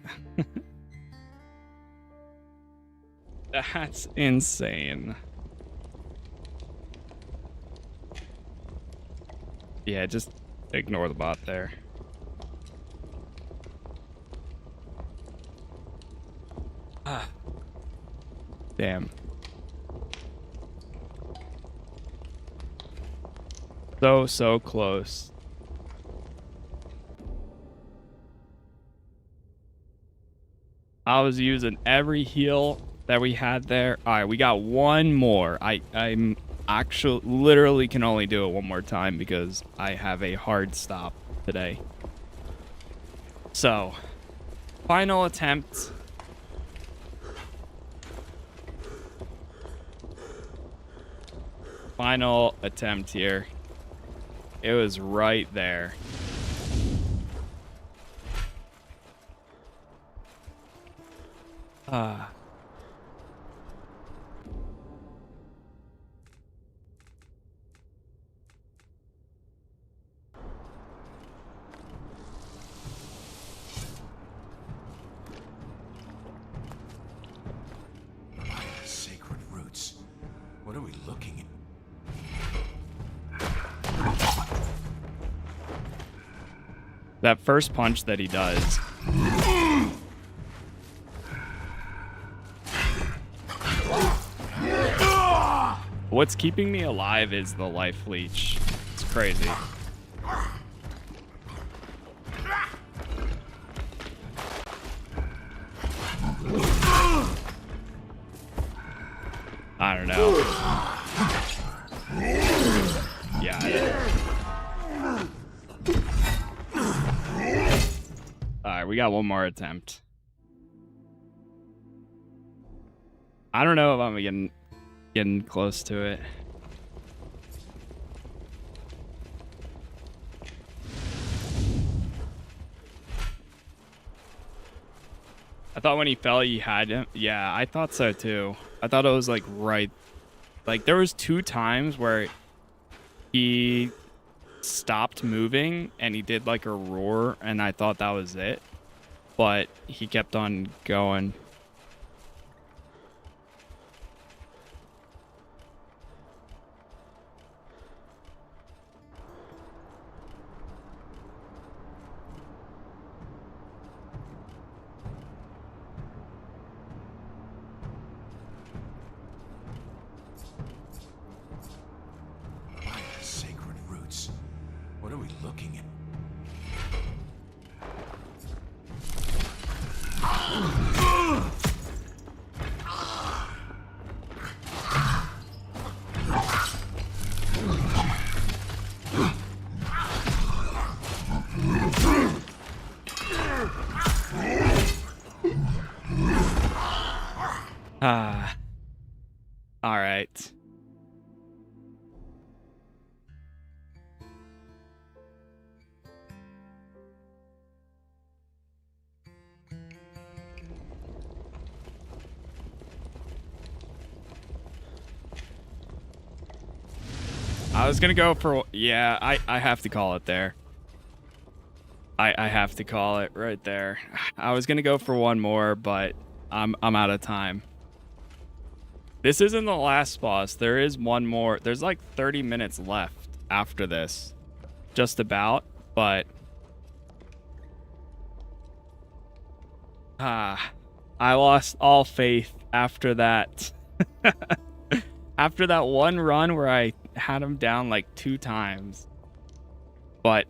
That's insane. Yeah, just ignore the bot there. Ah. Damn. So close. I was using every heal that we had there. All right, we got one more. I'm actually literally can only do it one more time because I have a hard stop today. So, final attempt. Final attempt here. It was right there. Sacred roots. What are we looking at? That first punch that he does. What's keeping me alive is the life leech. It's crazy. I don't know. Yeah. Alright, we got one more attempt. I don't know if I'm getting close to it. I thought when he fell, he had him. Yeah, I thought so too. I thought it was like right. Like there was 2 times where he stopped moving and he did like a roar and I thought that was it. But he kept on going. Sacred roots. What are we looking at? All right. I was gonna go for, yeah, I have to call it there. I have to call it right there. I was gonna go for one more, but I'm out of time. This isn't the last boss. There is one more. There's like 30 minutes left after this. Just about, but I lost all faith after that. After that one run where I had him down like 2 times. But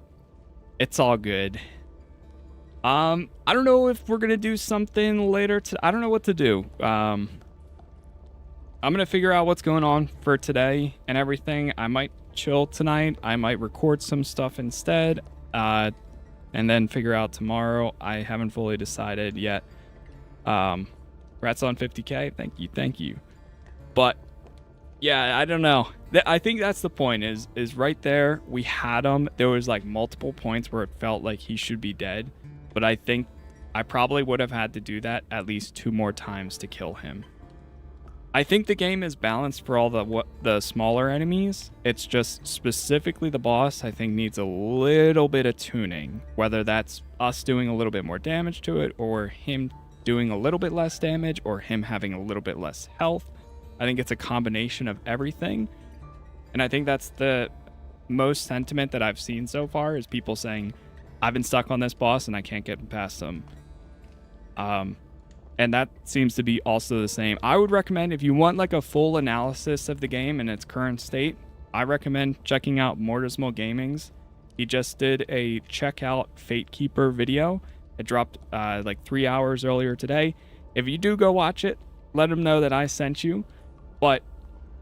it's all good. I don't know if we're gonna do something later. I don't know what to do. I'm gonna figure out what's going on for today and everything. I might chill tonight. I might record some stuff instead. And then figure out tomorrow. I haven't fully decided yet. Rats on 50K. Thank you. But Yeah, I don't know. I think that's the point. Is right there. We had him. There was like multiple points where it felt like he should be dead, but I think I probably would have had to do that at least 2 more times to kill him. I think the game is balanced for all the smaller enemies. It's just specifically the boss, I think, needs a little bit of tuning. Whether that's us doing a little bit more damage to it, or him doing a little bit less damage, or him having a little bit less health. I think it's a combination of everything. And I think that's the most sentiment that I've seen so far, is people saying, I've been stuck on this boss and I can't get past him. And that seems to be also the same. I would recommend, if you want like a full analysis of the game in its current state, I recommend checking out Mortismal Gaming's. He just did a check out Fatekeeper video. It dropped like 3 hours earlier today. If you do go watch it, let him know that I sent you. But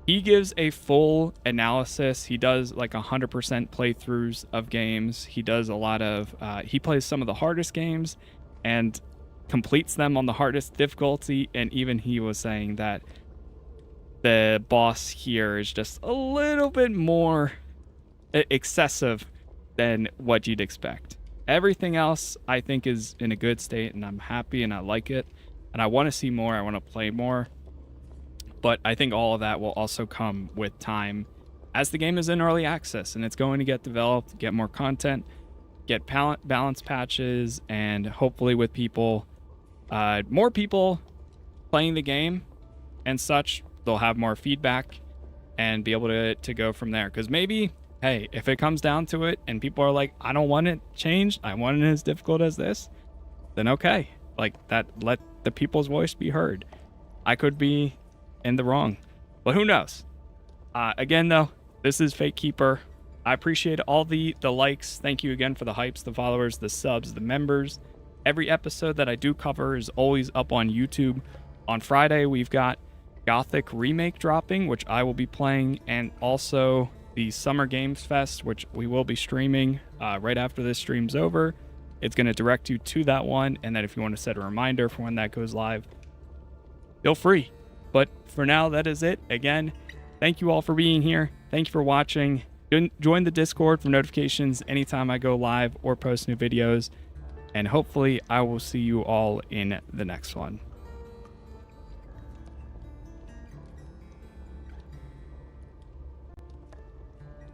he gives a full analysis. He does like 100% playthroughs of games. He does a lot of, he plays some of the hardest games and completes them on the hardest difficulty. And even he was saying that the boss here is just a little bit more excessive than what you'd expect. Everything else I think is in a good state, and I'm happy and I like it. And I want to see more. I want to play more. But I think all of that will also come with time, as the game is in early access and it's going to get developed, get more content, get balance patches, and hopefully with people, more people playing the game and such, they'll have more feedback and be able to go from there. Because maybe, hey, if it comes down to it and people are like, I don't want it changed, I want it as difficult as this, then okay. Like that, let the people's voice be heard. I could be in the wrong, but who knows? Again, though, this is Fatekeeper. I appreciate all the likes. Thank you again for the hypes, the followers, the subs, the members. Every episode that I do cover is always up on YouTube. On Friday, we've got Gothic Remake dropping, which I will be playing, and also the Summer Games Fest, which we will be streaming right after this stream's over. It's going to direct you to that one, and then if you want to set a reminder for when that goes live, feel free. But for now, that is it. Again, thank you all for being here. Thank you for watching. Join the Discord for notifications anytime I go live or post new videos. And hopefully I will see you all in the next one.